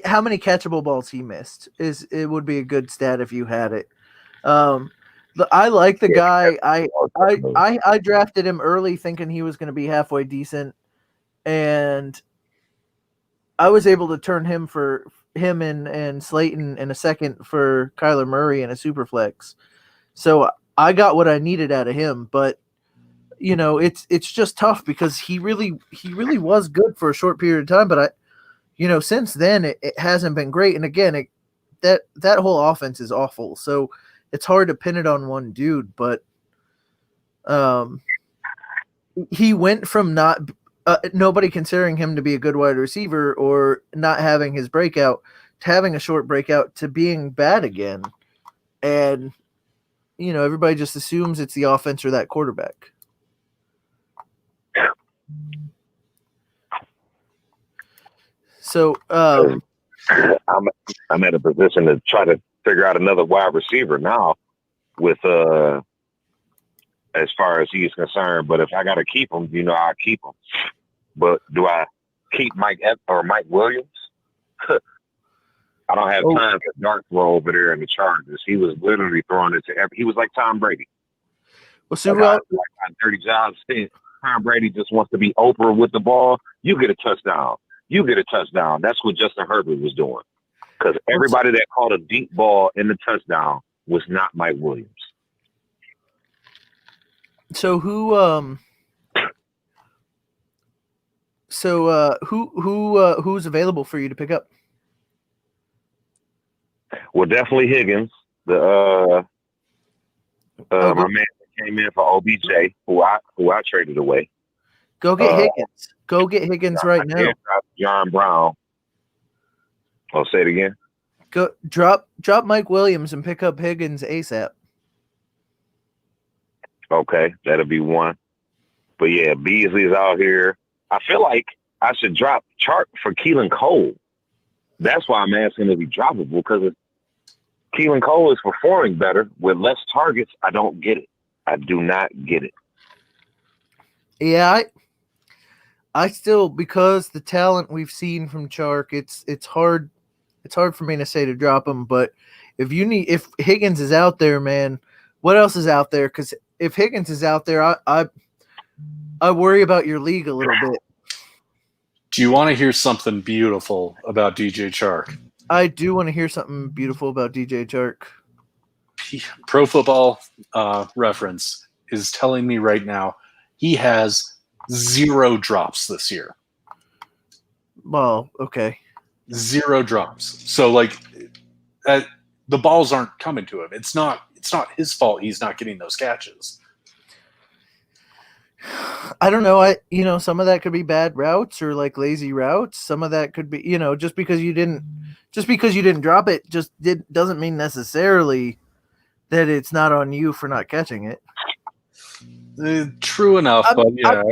Speaker 1: how many catchable balls he missed it would be a good stat if you had it. I like the guy. I drafted him early thinking he was going to be halfway decent, and I was able to turn him and Slayton in a second for Kyler Murray in a super flex. So I got what I needed out of him, but it's just tough because he really was good for a short period of time, but since then it hasn't been great. And again, that whole offense is awful. So it's hard to pin it on one dude, but he went from nobody considering him to be a good wide receiver or not having his breakout to having a short breakout to being bad again. And, everybody just assumes it's the offense or that quarterback. So
Speaker 4: I'm at a position to try to figure out another wide receiver now with as far as he's concerned. But if I got to keep him, I'll keep him. But do I keep Mike Williams? I don't have time for dart throw over there in the Chargers. He was literally throwing it to he was like Tom Brady.
Speaker 1: Well, so
Speaker 4: like dirty jobs. Tom Brady just wants to be Oprah with the ball. You get a touchdown. You get a touchdown. That's what Justin Herbert was doing. Because everybody that caught a deep ball in the touchdown was not Mike Williams.
Speaker 1: So who's available for you to pick up?
Speaker 4: Well, definitely Higgins. My man that came in for OBJ, who I traded away.
Speaker 1: Go get Higgins. Go get Higgins right now.
Speaker 4: John Brown. I'll say it again.
Speaker 1: Go drop Mike Williams and pick up Higgins ASAP.
Speaker 4: Okay, that'll be one. But yeah, Beasley's out here. I feel like I should drop Chark for Keelan Cole. That's why I'm asking if he's droppable, because Keelan Cole is performing better with less targets. I don't get it. I do not get it.
Speaker 1: Yeah, I still, because the talent we've seen from Chark, it's hard for me to say to drop him. But if Higgins is out there, man, what else is out there? Because if Higgins is out there, I worry about your league a little bit.
Speaker 3: Do you want to hear something beautiful about DJ Chark?
Speaker 1: I do want to hear something beautiful about DJ Chark.
Speaker 3: Pro Football Reference is telling me right now he has 0 drops this year.
Speaker 1: Well, okay.
Speaker 3: 0 drops. So the balls aren't coming to him. It's not his fault he's not getting those catches.
Speaker 1: I don't know. Some of that could be bad routes or like lazy routes. Some of that could be, just because you didn't drop it doesn't mean necessarily that it's not on you for not catching it.
Speaker 3: True enough, but yeah.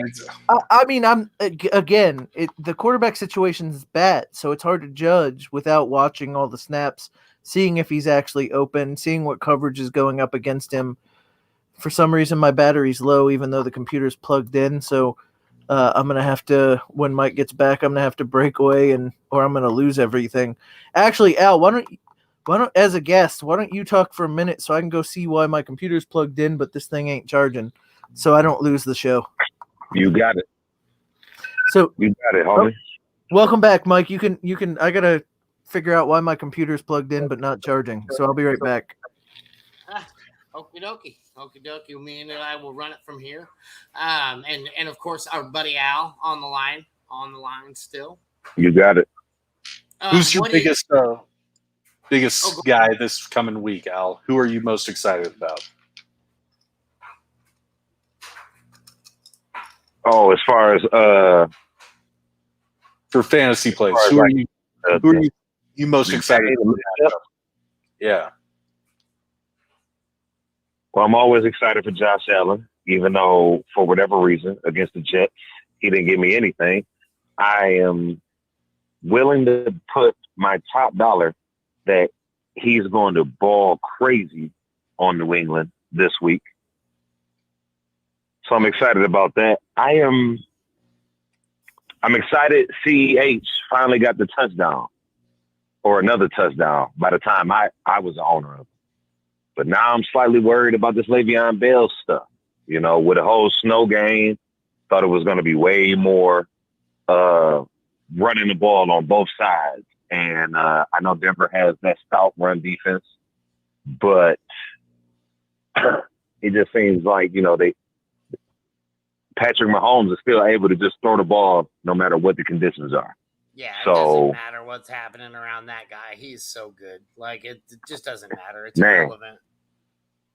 Speaker 1: The quarterback situation is bad, so it's hard to judge without watching all the snaps, seeing if he's actually open, seeing what coverage is going up against him. For some reason, my battery's low, even though the computer's plugged in. So I'm gonna have to, when Mike gets back, I'm gonna have to break away, or I'm gonna lose everything. Actually, Al, why don't as a guest, why don't you talk for a minute so I can go see why my computer's plugged in, but this thing ain't charging, so I don't lose the show.
Speaker 4: You got it.
Speaker 1: So
Speaker 4: you got it, homie.
Speaker 1: Welcome back, Mike. You can. I gotta figure out why my computer's plugged in but not charging. So I'll be right back.
Speaker 2: Okie dokie. Okie dokie. Me and I will run it from here. And of course, our buddy Al on the line. On the line still.
Speaker 4: You got it.
Speaker 3: Who's your
Speaker 2: what is-
Speaker 3: biggest guy this coming week, Al? Who are you most excited about?
Speaker 4: Oh, as far as
Speaker 3: For fantasy plays,
Speaker 4: far as
Speaker 3: who are
Speaker 4: like,
Speaker 3: you most excited about? Yeah.
Speaker 4: Well, I'm always excited for Josh Allen, even though for whatever reason against the Jets, he didn't give me anything. I am willing to put my top dollar that he's going to ball crazy on New England this week. So I'm excited about that. I'm excited CEH finally got the touchdown or another touchdown by the time I was the owner of it. But now I'm slightly worried about this Le'Veon Bell stuff. You know, with the whole snow game, thought it was going to be way more running the ball on both sides. And I know Denver has that stout run defense, but it just seems like, you know, Patrick Mahomes is still able to just throw the ball no matter what the conditions are.
Speaker 2: Yeah, it
Speaker 4: So-
Speaker 2: doesn't matter what's happening around that guy. He's so good. Like, it just doesn't matter. It's
Speaker 4: Man.
Speaker 2: irrelevant.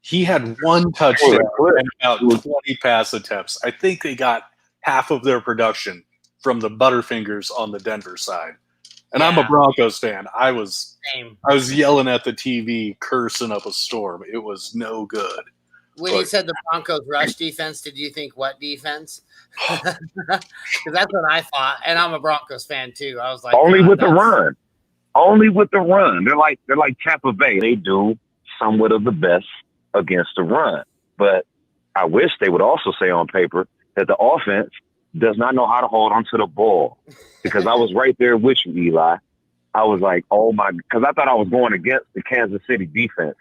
Speaker 3: He had one touchdown and about 20 pass attempts. I think they got half of their production from the Butterfingers on the Denver side. And I'm a
Speaker 2: Yeah.
Speaker 3: Broncos fan. I was
Speaker 2: Same.
Speaker 3: yelling at the TV, cursing up a storm. It was no good.
Speaker 2: When you
Speaker 3: Look.
Speaker 2: said the Broncos rush defense, did you think what defense? Because that's what I thought, and I'm a Broncos fan too. I was like,
Speaker 4: Only
Speaker 2: God,
Speaker 4: with the
Speaker 2: that's-
Speaker 4: run. Only with the run. They're like Tampa Bay. They do somewhat of the best against the run. But I wish they would also say on paper that the offense does not know how to hold onto the ball. Because I was right there with you, Eli. I was like, oh my, because I thought I was going against the Kansas City defense.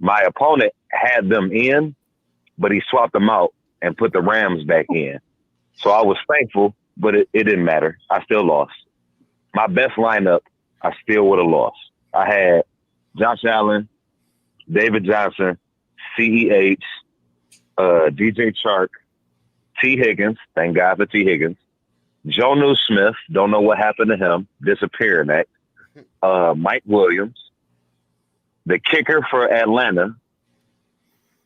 Speaker 4: My opponent had them in, but he swapped them out and put the Rams back in. So I was thankful, but it didn't matter. I still lost. My best lineup, I still would have lost. I had Josh Allen, David Johnson, CEH, DJ Chark, T. Higgins, thank God for T. Higgins, Jonnu Smith, don't know what happened to him, disappearing act, Mike Williams, the kicker for Atlanta,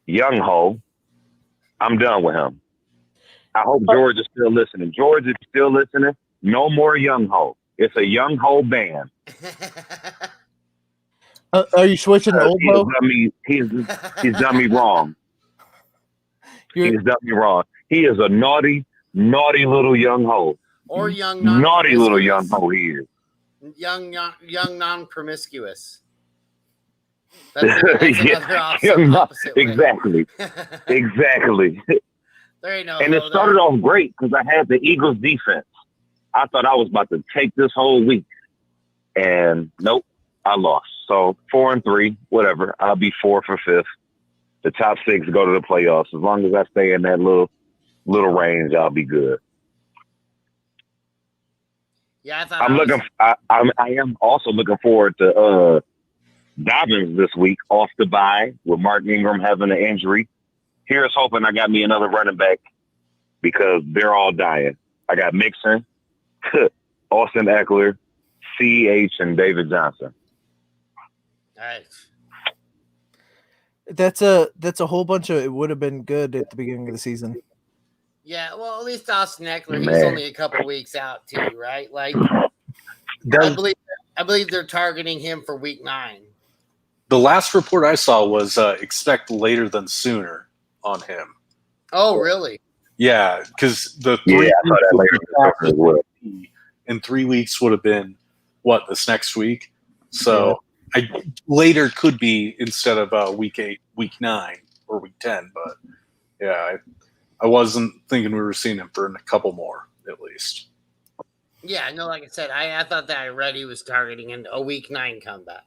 Speaker 4: Young Ho. I'm done with him. I hope George is still listening. George is still listening. No more Young Ho. It's a Young Ho ban.
Speaker 1: Are you switching to old Ho?
Speaker 4: He's done me wrong. He's done me wrong. He is a naughty, naughty little Young Ho.
Speaker 2: or young,
Speaker 4: Naughty little Young
Speaker 2: non-promiscuous.
Speaker 4: Ho he is.
Speaker 2: young non-promiscuous. That's
Speaker 4: Yeah,
Speaker 2: another
Speaker 4: young non-
Speaker 2: opposite way.
Speaker 4: Exactly. Exactly.
Speaker 2: There ain't no.
Speaker 4: And it
Speaker 2: Ho
Speaker 4: started
Speaker 2: there.
Speaker 4: off great because I had the Eagles defense. I thought I was about to take this whole week. And nope, I lost. So 4-3, whatever. I'll be 4 for 5th. The top 6 go to the playoffs. As long as I stay in that little range, I'll be good.
Speaker 2: Yeah, I thought
Speaker 4: I'm
Speaker 2: I was-
Speaker 4: looking. I am also looking forward to Dobbins this week off the bye with Mark Ingram having an injury. Here's hoping I got me another running back because they're all dying. I got Mixon, Austin Eckler, CH, and David Johnson.
Speaker 2: Alright.
Speaker 1: That's a whole bunch of. It would have been good at the beginning of the season.
Speaker 2: Yeah, well, at least Austin Eckler, he's
Speaker 4: Man.
Speaker 2: only a couple weeks out too, right? Like, I believe they're targeting him for week 9.
Speaker 3: The last report I saw was expect later than sooner on him.
Speaker 2: Oh, really?
Speaker 3: Yeah, because the
Speaker 4: Yeah,
Speaker 3: 3
Speaker 4: I saw that later as well.
Speaker 3: in 3 weeks would have been this next week. So later could be instead of week 8, week 9, or week 10. But yeah, I wasn't thinking we were seeing him for a couple more at least.
Speaker 2: Yeah, no, like I said, I thought that I read he was targeting a week 9 comeback.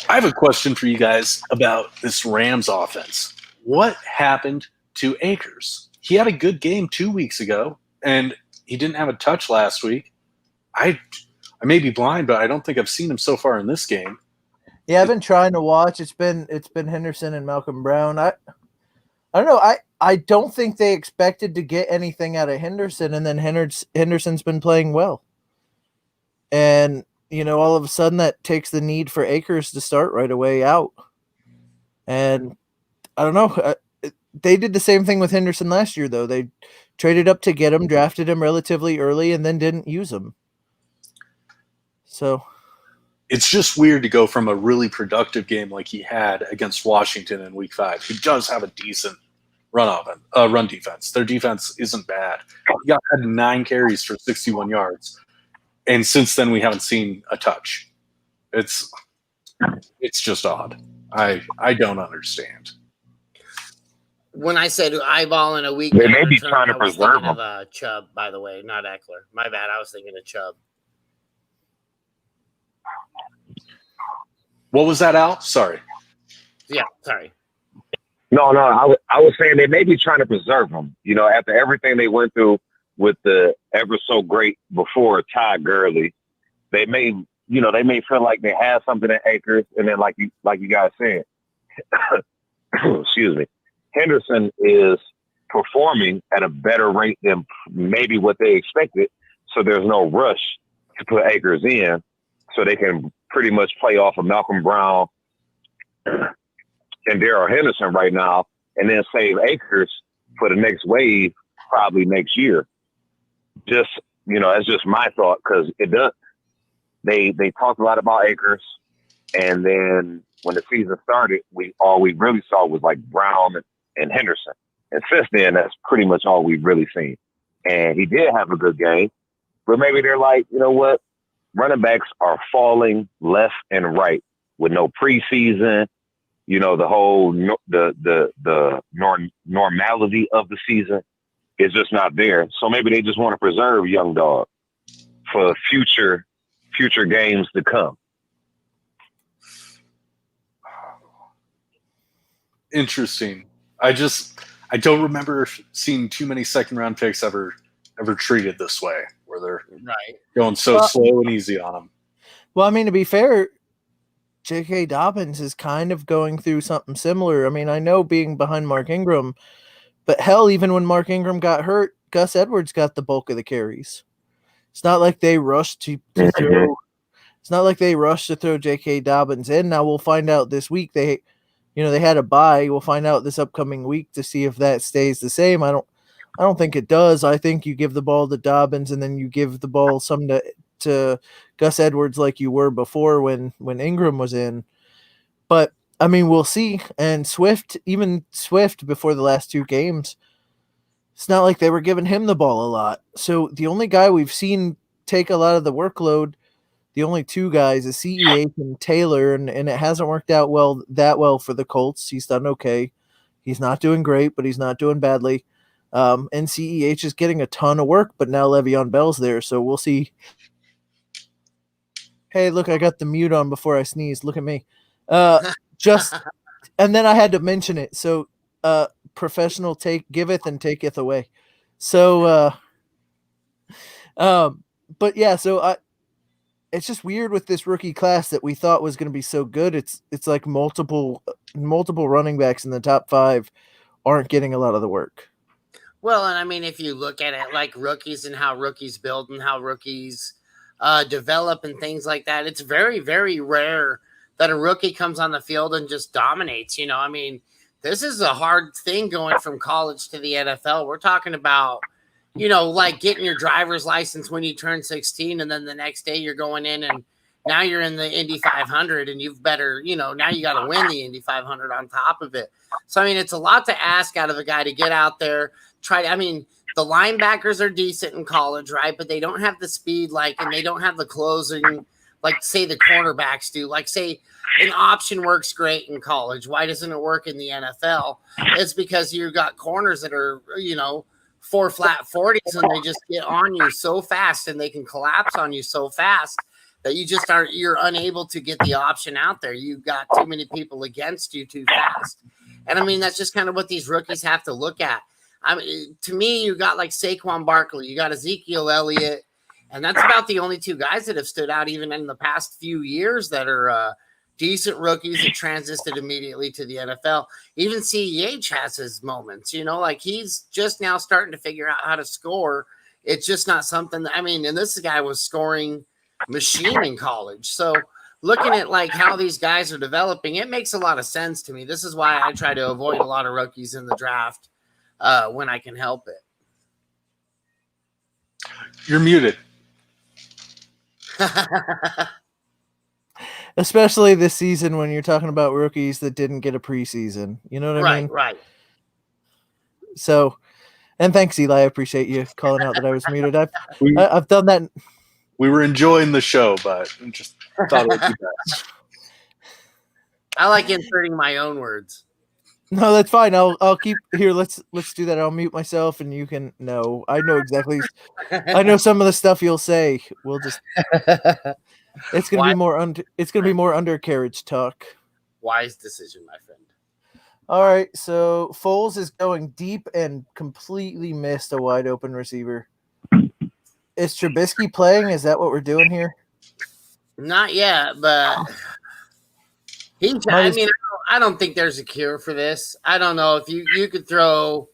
Speaker 3: I have a question for you guys about this Rams offense. What happened to Akers? He had a good game 2 weeks ago, and he didn't have a touch last week. I may be blind, but I don't think I've seen him so far in this game.
Speaker 1: Yeah, I've been trying to watch. It's been Henderson and Malcolm Brown. I don't know. I don't think they expected to get anything out of Henderson, and then Henderson's been playing well. And all of a sudden that takes the need for Akers to start right away out. And I don't know. They did the same thing with Henderson last year, though. They traded up to get him, drafted him relatively early, and then didn't use him. So
Speaker 3: it's just weird to go from a really productive game like he had against Washington in Week 5, who does have a decent run defense. Their defense isn't bad. He had 9 carries for 61 yards, and since then we haven't seen a touch. It's just odd. I don't understand.
Speaker 2: When I said eyeball in a week,
Speaker 4: they may be trying to preserve him.
Speaker 2: Chubb, by the way, not Eckler. My bad. I was thinking of Chubb.
Speaker 3: What was that, Al? Sorry.
Speaker 2: Yeah, sorry.
Speaker 4: No, I was saying they may be trying to preserve him. After everything they went through with the ever so great before Todd Gurley, they may feel like they have something in Akers, and then like you guys said, excuse me, Henderson is performing at a better rate than maybe what they expected. So there's no rush to put Akers in, so they can pretty much play off of Malcolm Brown and Darrell Henderson right now, and then save Akers for the next wave, probably next year. Just, that's just my thought, because it does. They talked a lot about Akers, and then when the season started, all we really saw was like Brown and Henderson. And since then, that's pretty much all we've really seen. And he did have a good game, but maybe they're like, you know what? Running backs are falling left and right with no preseason. The whole the normality of the season is just not there. So maybe they just want to preserve young dog for future games to come.
Speaker 3: Interesting. I don't remember seeing too many second round picks ever treated this way, where they're going so slow and easy on them.
Speaker 1: Well, I mean, to be fair, J.K. Dobbins is kind of going through something similar. I mean, I know being behind Mark Ingram, but hell, even when Mark Ingram got hurt, Gus Edwards got the bulk of the carries. It's not like they rushed to throw. It's not like they rushed to throw J.K. Dobbins in. Now we'll find out this week. They had a bye. We'll find out this upcoming week to see if that stays the same. I don't think it does. I think you give the ball to Dobbins, and then you give the ball some to Gus Edwards like you were before when Ingram was in. But I mean, we'll see. And Swift before the last 2 games, it's not like they were giving him the ball a lot. So the only guy we've seen take a lot of the workload, the only 2 guys, is CEH and Taylor, and it hasn't worked out that well for the Colts. He's done okay. He's not doing great, but he's not doing badly. And CEH is getting a ton of work, but now Le'Veon Bell's there, so we'll see. Hey, look, I got the mute on before I sneezed. Look at me. And then I had to mention it. So, professional giveth and taketh away. So, but yeah, so it's just weird with this rookie class that we thought was going to be so good. It's like multiple running backs in the top 5 aren't getting a lot of the work.
Speaker 2: Well, and I mean, if you look at it like rookies and how rookies build and how rookies develop and things like that, it's very, very rare that a rookie comes on the field and just dominates. I mean, this is a hard thing going from college to the NFL. We're talking about, like getting your driver's license when you turn 16, and then the next day you're going in and now you're in the Indy 500, and you've better, now you got to win the Indy 500 on top of it. So, I mean, it's a lot to ask out of a guy to get out there, the linebackers are decent in college, right? But they don't have the speed, and they don't have the closing, like say the cornerbacks do. Like say an option works great in college. Why doesn't it work in the NFL? It's because you've got corners that are, 4 flat 40s, and they just get on you so fast, and they can collapse on you so fast that you're unable to get the option out there. You've got too many people against you too fast. And I mean, that's just kind of what these rookies have to look at. I mean, to me, you got like Saquon Barkley, you got Ezekiel Elliott, and that's about the only 2 guys that have stood out even in the past few years that are decent rookies that transited immediately to the NFL. Even CEH has his moments, like he's just now starting to figure out how to score. It's just not something that, and this guy was scoring machine in college. So looking at like how these guys are developing, it makes a lot of sense to me. This is why I try to avoid a lot of rookies in the draft when I can help it.
Speaker 3: You're muted.
Speaker 1: Especially this season when you're talking about rookies that didn't get a preseason. You know what I mean?
Speaker 2: Right.
Speaker 1: So, and thanks, Eli. I appreciate you calling out that I was muted. I've done that.
Speaker 3: We were enjoying the show, but just thought it would be best.
Speaker 2: I like inserting my own words.
Speaker 1: No, that's fine. I'll keep here. Let's do that. I'll mute myself, and you can. No, I know exactly. I know some of the stuff you'll say. We'll just. It's gonna be more It's gonna be more undercarriage talk.
Speaker 2: Wise decision, my friend.
Speaker 1: All right, so Foles is going deep and completely missed a wide open receiver. Is Trubisky playing? Is that what we're doing here?
Speaker 2: Not yet, but I don't think there's a cure for this. I don't know if you could throw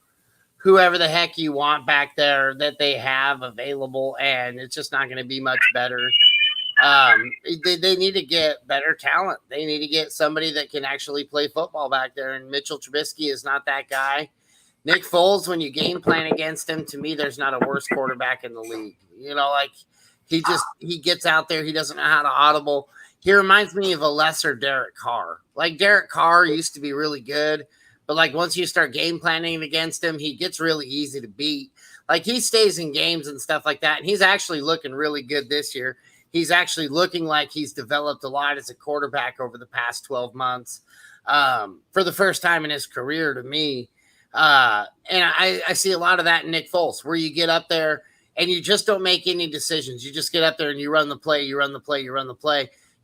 Speaker 2: whoever the heck you want back there that they have available, and it's just not going to be much better. They need to get better talent. They need to get somebody that can actually play football back there, and Mitchell Trubisky is not that guy. Nick Foles, when you game plan against him, to me, there's not a worse quarterback in the league. He gets out there. He doesn't know how to audible. He reminds me of a lesser Derek Carr. Like Derek Carr used to be really good, but like once you start game planning against him, he gets really easy to beat. Like he stays in games and stuff like that, and he's actually looking really good this year. He's actually looking like he's developed a lot as a quarterback over the past 12 months for the first time in his career to me. And I see a lot of that in Nick Foles, where you get up there and you just don't make any decisions. You just get up there and you run the play. You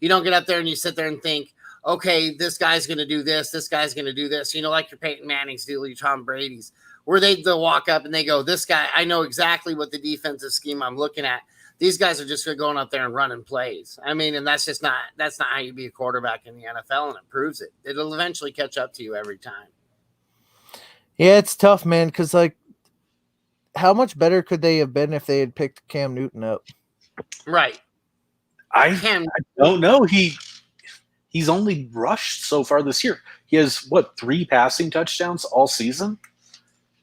Speaker 2: don't get up there and you sit there and think, okay, this guy's going to do this. This guy's going to do this. Like your Peyton Manning's do, your Tom Brady's, where they'll walk up and they go, this guy, I know exactly what the defensive scheme I'm looking at. These guys are just going up there and running plays. And that's not how you be a quarterback in the NFL, and it proves it. It'll eventually catch up to you every time.
Speaker 1: Yeah, it's tough, man, because, like, how much better could they have been if they had picked Cam Newton up?
Speaker 2: Right.
Speaker 3: I don't know. He's only rushed so far this year. He has, 3 passing touchdowns all season?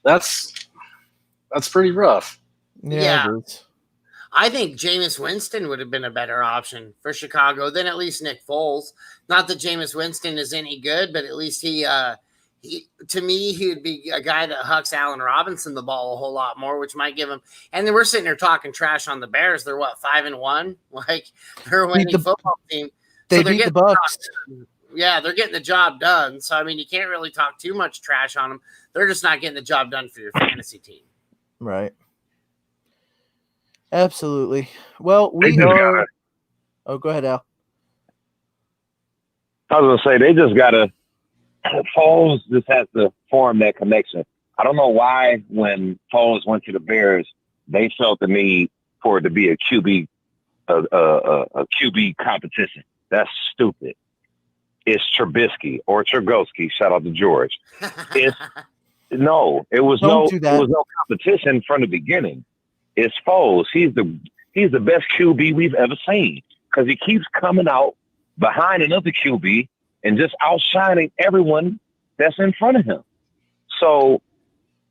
Speaker 3: That's pretty rough.
Speaker 2: Yeah. I think Jameis Winston would have been a better option for Chicago than at least Nick Foles. Not that Jameis Winston is any good, but at least he to me, he would be a guy that hucks Allen Robinson the ball a whole lot more, which might give him. And then we're sitting here talking trash on the Bears. They're 5-1? Like they're a winning football team.
Speaker 1: They beat the Bucs.
Speaker 2: Yeah, they're getting the job done. So you can't really talk too much trash on them. They're just not getting the job done for your fantasy team.
Speaker 1: Right. Absolutely. Well, we are. Oh, go ahead, Al.
Speaker 4: I was gonna say they just gotta. Foles just has to form that connection. I don't know why when Foles went to the Bears, they felt the need for it to be a QB competition. That's stupid. It's Trubisky or Trubisky. Shout out to George. It was no competition from the beginning. It's Foles. He's the best QB we've ever seen because he keeps coming out behind another QB and just outshining everyone that's in front of him. So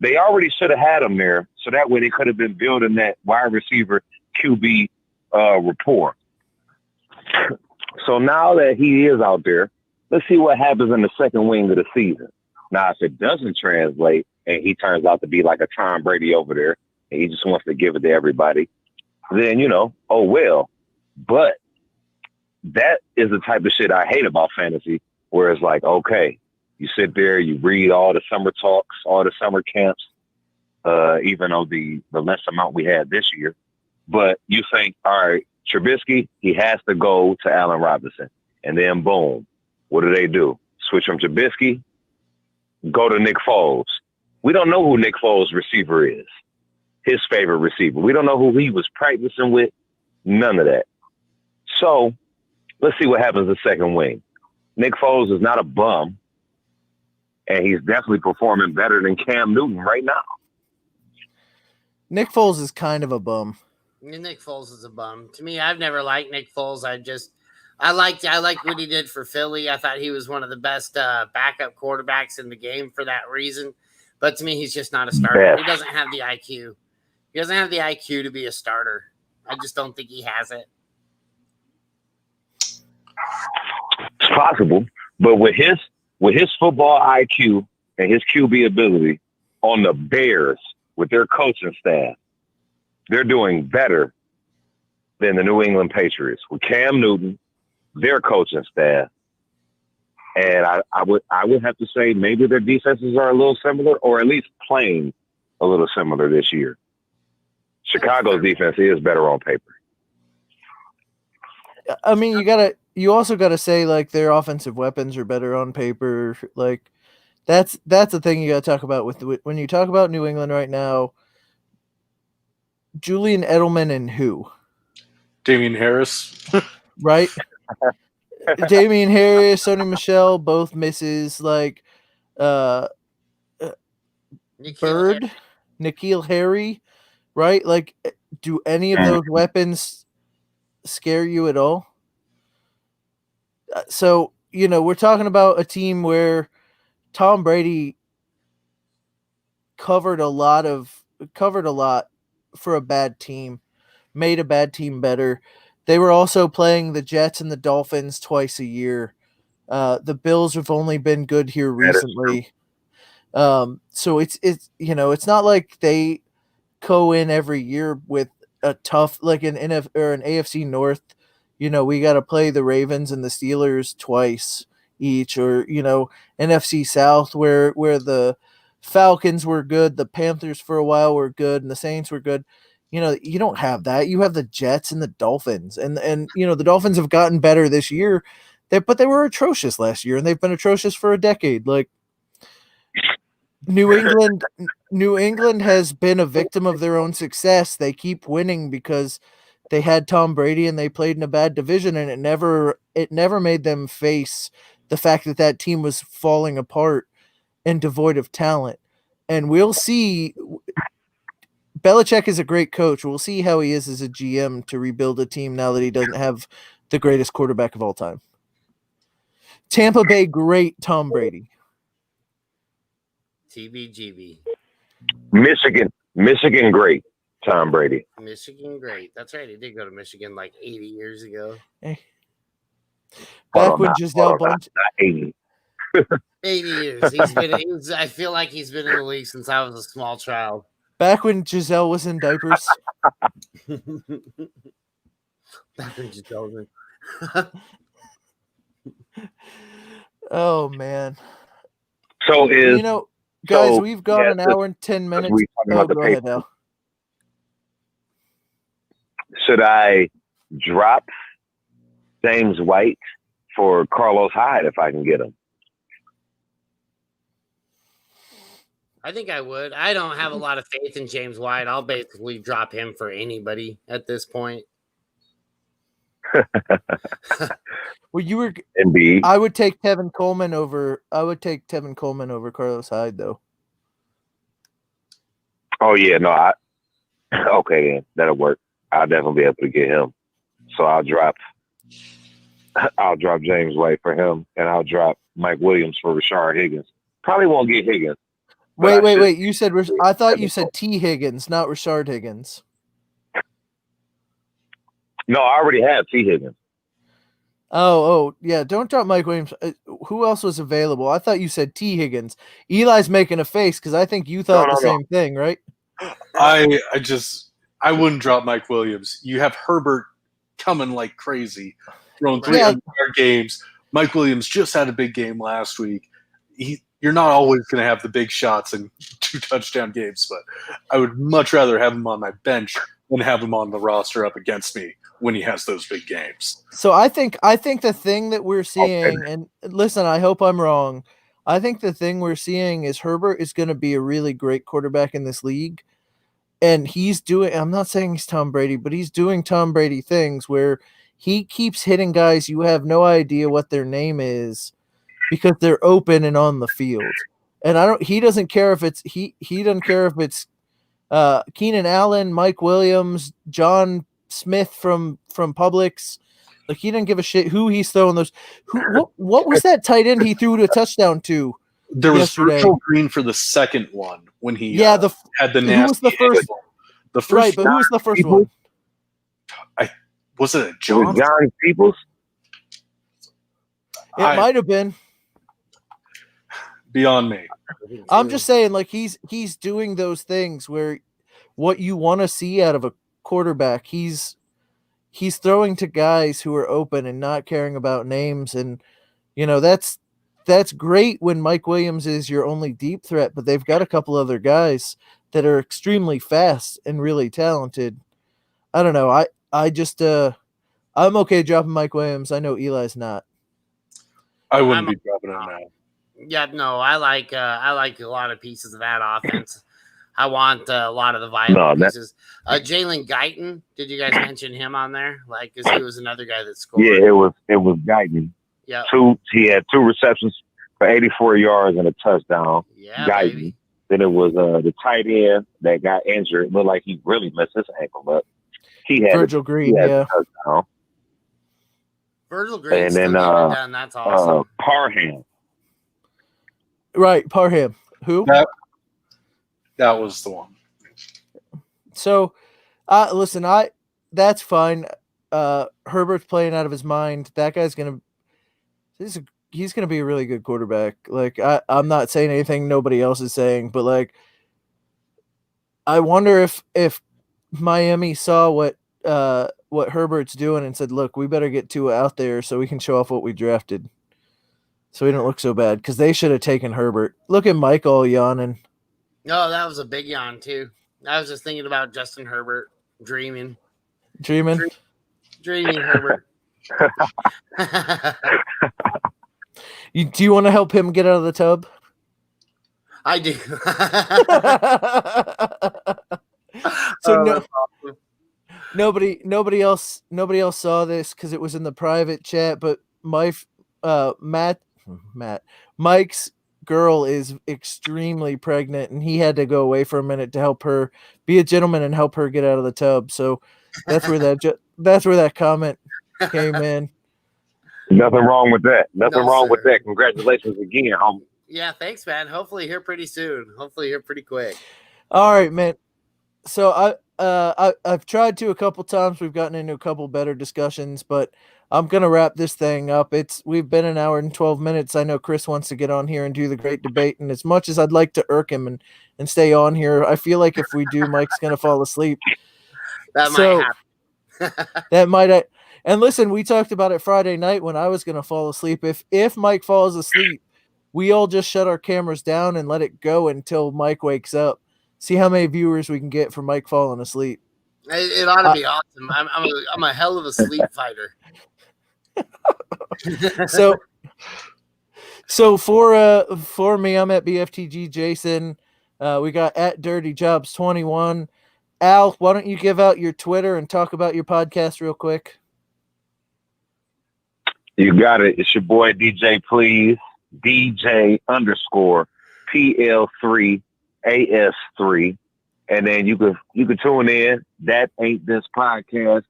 Speaker 4: they already should have had him there, so that way they could have been building that wide receiver QB rapport. So now that he is out there, let's see what happens in the second wing of the season. Now, if it doesn't translate and he turns out to be like a Tom Brady over there, and he just wants to give it to everybody, then, oh, well. But that is the type of shit I hate about fantasy, where it's like, okay, you sit there, you read all the summer talks, all the summer camps, even though the less amount we had this year. But you think, all right, Trubisky, he has to go to Allen Robinson. And then, boom, what do? Switch from Trubisky, go to Nick Foles. We don't know who Nick Foles' receiver is. His favorite receiver. We don't know who he was practicing with. None of that. So let's see what happens the second wing. Nick Foles is not a bum, and he's definitely performing better than Cam Newton right now.
Speaker 1: Nick Foles is kind of a bum.
Speaker 2: Nick Foles is a bum. To me, I've never liked Nick Foles. I liked what he did for Philly. I thought he was one of the best backup quarterbacks in the game for that reason. But to me, he's just not a starter.
Speaker 4: Yeah.
Speaker 2: He doesn't have the IQ. He doesn't have the IQ to be a starter. I just don't think he has it.
Speaker 4: It's possible, but with his football IQ and his QB ability on the Bears with their coaching staff, they're doing better than the New England Patriots with Cam Newton, their coaching staff. And I would have to say maybe their defenses are a little similar, or at least playing a little similar this year. Chicago's defense is better on paper.
Speaker 1: I mean, you also gotta say like their offensive weapons are better on paper. Like that's the thing you gotta talk about when you talk about New England right now. Julian Edelman and who?
Speaker 3: Damian Harris.
Speaker 1: Right? Damian Harris, Sony Michel, both misses. Like Bird, N'Keal Harry, right? Like, do any of those weapons scare you at all? So, we're talking about a team where Tom Brady covered a lot for a bad team, made a bad team better. They were also playing the Jets and the Dolphins twice a year. The Bills have only been good here recently. So it's not like they go in every year with a tough, like an AFC North. We got to play the Ravens and the Steelers twice each, or NFC South where the Falcons were good, the Panthers for a while were good, and the Saints were good. You don't have that. You have the Jets and the Dolphins, and the Dolphins have gotten better this year, but they were atrocious last year, and they've been atrocious for a decade. Like New England has been a victim of their own success. They keep winning because they had Tom Brady and they played in a bad division, and it never made them face the fact that team was falling apart and devoid of talent. And we'll see. Belichick is a great coach. We'll see how he is as a GM to rebuild a team now that he doesn't have the greatest quarterback of all time. Tampa Bay, great Tom Brady.
Speaker 2: TBGB.
Speaker 4: Michigan, great Tom Brady.
Speaker 2: Michigan, great. That's right. He did go to Michigan like 80 years ago.
Speaker 1: Back when Giselle
Speaker 4: Bundchen. 80.
Speaker 2: 80 years. I feel like he's been in the league since I was a small child.
Speaker 1: Back when Giselle was in diapers.
Speaker 2: Back when Giselle was in.
Speaker 1: Oh, man.
Speaker 4: So
Speaker 1: guys, we've gone an hour and 10 minutes. Go ahead now.
Speaker 4: Should I drop James White for Carlos Hyde if I can get him?
Speaker 2: I think I would. I don't have a lot of faith in James White. I'll basically drop him for anybody at this point.
Speaker 1: Well, you were.
Speaker 4: Indeed.
Speaker 1: I would take Tevin Coleman over Carlos Hyde, though.
Speaker 4: Oh yeah, no. Okay, that'll work. I'll definitely be able to get him. So I'll drop James White for him, and I'll drop Mike Williams for Rashard Higgins. Probably won't get Higgins.
Speaker 1: Wait. You said I thought you said T. Higgins, not Rashard Higgins.
Speaker 4: No, I already have T. Higgins.
Speaker 1: Oh, yeah. Don't drop Mike Williams. Who else was available? I thought you said T. Higgins. Eli's making a face because I think you thought the same thing, right?
Speaker 3: I wouldn't drop Mike Williams. You have Herbert coming like crazy, throwing 300 games. Mike Williams just had a big game last week. You're not always going to have the big shots and 2 touchdown games, but I would much rather have him on my bench than have him on the roster up against me when he has those big games.
Speaker 1: So I think the thing that we're seeing, and listen, I hope I'm wrong. I think the thing we're seeing is Herbert is going to be a really great quarterback in this league. And I'm not saying he's Tom Brady, but he's doing Tom Brady things where he keeps hitting guys you have no idea what their name is because they're open and on the field. And he doesn't care if it's he doesn't care if it's Keenan Allen, Mike Williams, John Smith from Publix. Like, he didn't give a shit who he's throwing those. What was that tight end he threw to a touchdown to?
Speaker 3: There was
Speaker 1: yesterday?
Speaker 3: Virgil Green for the second one when he
Speaker 1: Yeah,
Speaker 3: had the
Speaker 1: who
Speaker 3: nasty
Speaker 1: was the first?
Speaker 3: angle. The first
Speaker 1: Right, but who was the first one?
Speaker 3: was it a
Speaker 4: It was
Speaker 3: John?
Speaker 4: John Peoples.
Speaker 1: It might have been.
Speaker 3: Beyond me.
Speaker 1: I'm just saying, like, he's doing those things where what you want to see out of a quarterback, he's throwing to guys who are open and not caring about names. And, you know, that's great when Mike Williams is your only deep threat, but they've got a couple other guys that are extremely fast and really talented. I don't know. I just I'm okay dropping Mike Williams. I know Eli's not.
Speaker 3: I wouldn't be dropping him now.
Speaker 2: Yeah, no, I like a lot of pieces of that offense. I want a lot of the violent pieces. Jalen Guyton, did you guys mention him on there? Like, because he was another guy that scored.
Speaker 4: Yeah, it was Guyton.
Speaker 2: Yeah,
Speaker 4: he had 2 receptions for 84 yards and a touchdown.
Speaker 2: Yeah,
Speaker 4: Guyton.
Speaker 2: baby.
Speaker 4: Then it was the tight end that got injured. It looked like he really messed his ankle up. He had
Speaker 1: Virgil Green,
Speaker 4: a touchdown.
Speaker 2: Virgil Green,
Speaker 4: and then
Speaker 2: done. That's awesome.
Speaker 4: Parham.
Speaker 1: Right, Parham. Who?
Speaker 3: That was the one.
Speaker 1: So, listen, that's fine. Herbert's playing out of his mind. That guy's he's gonna be a really good quarterback. Like, I'm not saying anything nobody else is saying, but like, I wonder if Miami saw what Herbert's doing and said, "Look, we better get Tua out there so we can show off what we drafted, so we don't look so bad." Because they should have taken Herbert. Look at Mike all yawning.
Speaker 2: No, that was a big yawn too. I was just thinking about Justin Herbert dreaming Herbert.
Speaker 1: Do you want to help him get out of the tub?
Speaker 2: I do.
Speaker 1: So nobody else saw this because it was in the private chat. But Mike's girl is extremely pregnant, and he had to go away for a minute to help her be a gentleman and help her get out of the tub. So that's where that comment came in.
Speaker 4: Nothing wrong with that. Nothing wrong with that. Congratulations again, homie.
Speaker 2: Yeah, thanks, man. Hopefully here pretty soon. Hopefully here pretty quick.
Speaker 1: All right, man. So I've tried to a couple times. We've gotten into a couple better discussions, but I'm gonna wrap this thing up. We've been an hour and 12 minutes. I know Chris wants to get on here and do the great debate, and as much as I'd like to irk him and stay on here, I feel like if we do, Mike's gonna fall asleep.
Speaker 2: Might happen.
Speaker 1: That might. And listen, we talked about it Friday night when I was gonna fall asleep. If Mike falls asleep, we all just shut our cameras down and let it go until Mike wakes up. See how many viewers we can get for Mike falling asleep.
Speaker 2: It ought to be awesome. I'm a hell of a sleep fighter.
Speaker 1: So for me, I'm at BFTG Jason. We got at Dirty Jobs 21. Al, why don't you give out your Twitter and talk about your podcast real quick?
Speaker 4: You got it. It's your boy DJ Please. DJ _PL3 AS3. And then you could tune in. That ain't this podcast.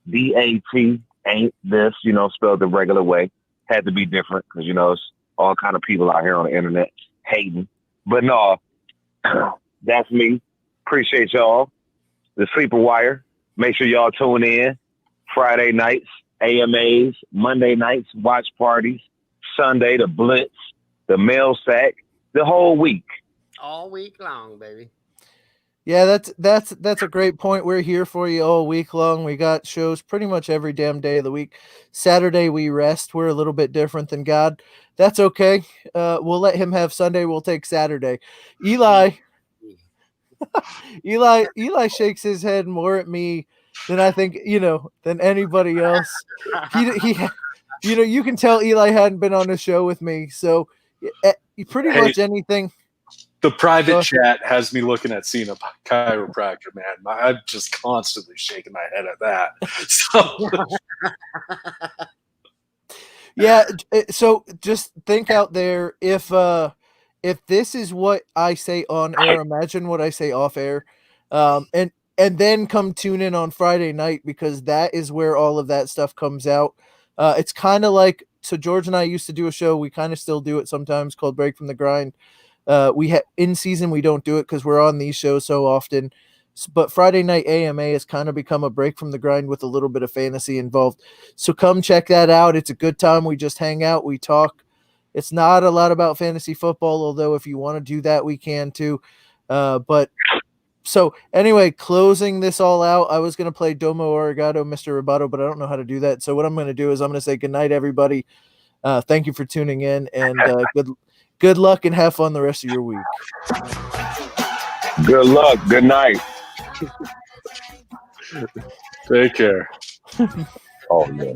Speaker 4: DAT ain't this, spelled the regular way. Had to be different because, it's all kind of people out here on the internet hating. But no, that's me. Appreciate y'all. The Sleeper Wire. Make sure y'all tune in. Friday nights, AMAs. Monday nights, watch parties. Sunday, the Blitz, the Mail Sack, the whole week.
Speaker 2: All week long, baby.
Speaker 1: Yeah, that's a great point. We're here for you all week long. We got shows pretty much every damn day of the week. Saturday we rest. We're a little bit different than God. That's okay. We'll let him have Sunday. We'll take Saturday. Eli shakes his head more at me than I think, than anybody else. He you can tell Eli hadn't been on a show with me. So pretty much anything.
Speaker 3: The private
Speaker 1: Oh.
Speaker 3: chat has me looking at seeing a chiropractor, man. I'm just constantly shaking my head at that. So,
Speaker 1: Yeah, so just think out there, if this is what I say on air, imagine what I say off air. And then come tune in on Friday night, because that is where all of that stuff comes out. It's kind of like, so George and I used to do a show, we kind of still do it sometimes, called Break from the Grind. In season we don't do it because we're on these shows so often, but Friday night AMA has kind of become a break from the grind with a little bit of fantasy involved. So come check that out. It's a good time. We just hang out, we talk. It's not a lot about fantasy football, although if you want to do that, we can too. But so anyway, closing this all out, I was going to play Domo Arigato, Mr. Roboto, but I don't know how to do that. So what I'm going to do is I'm going to say good night, everybody. Thank you for tuning in, and good luck and have fun the rest of your week.
Speaker 4: Good luck. Good night.
Speaker 3: take care.
Speaker 4: Oh, yeah.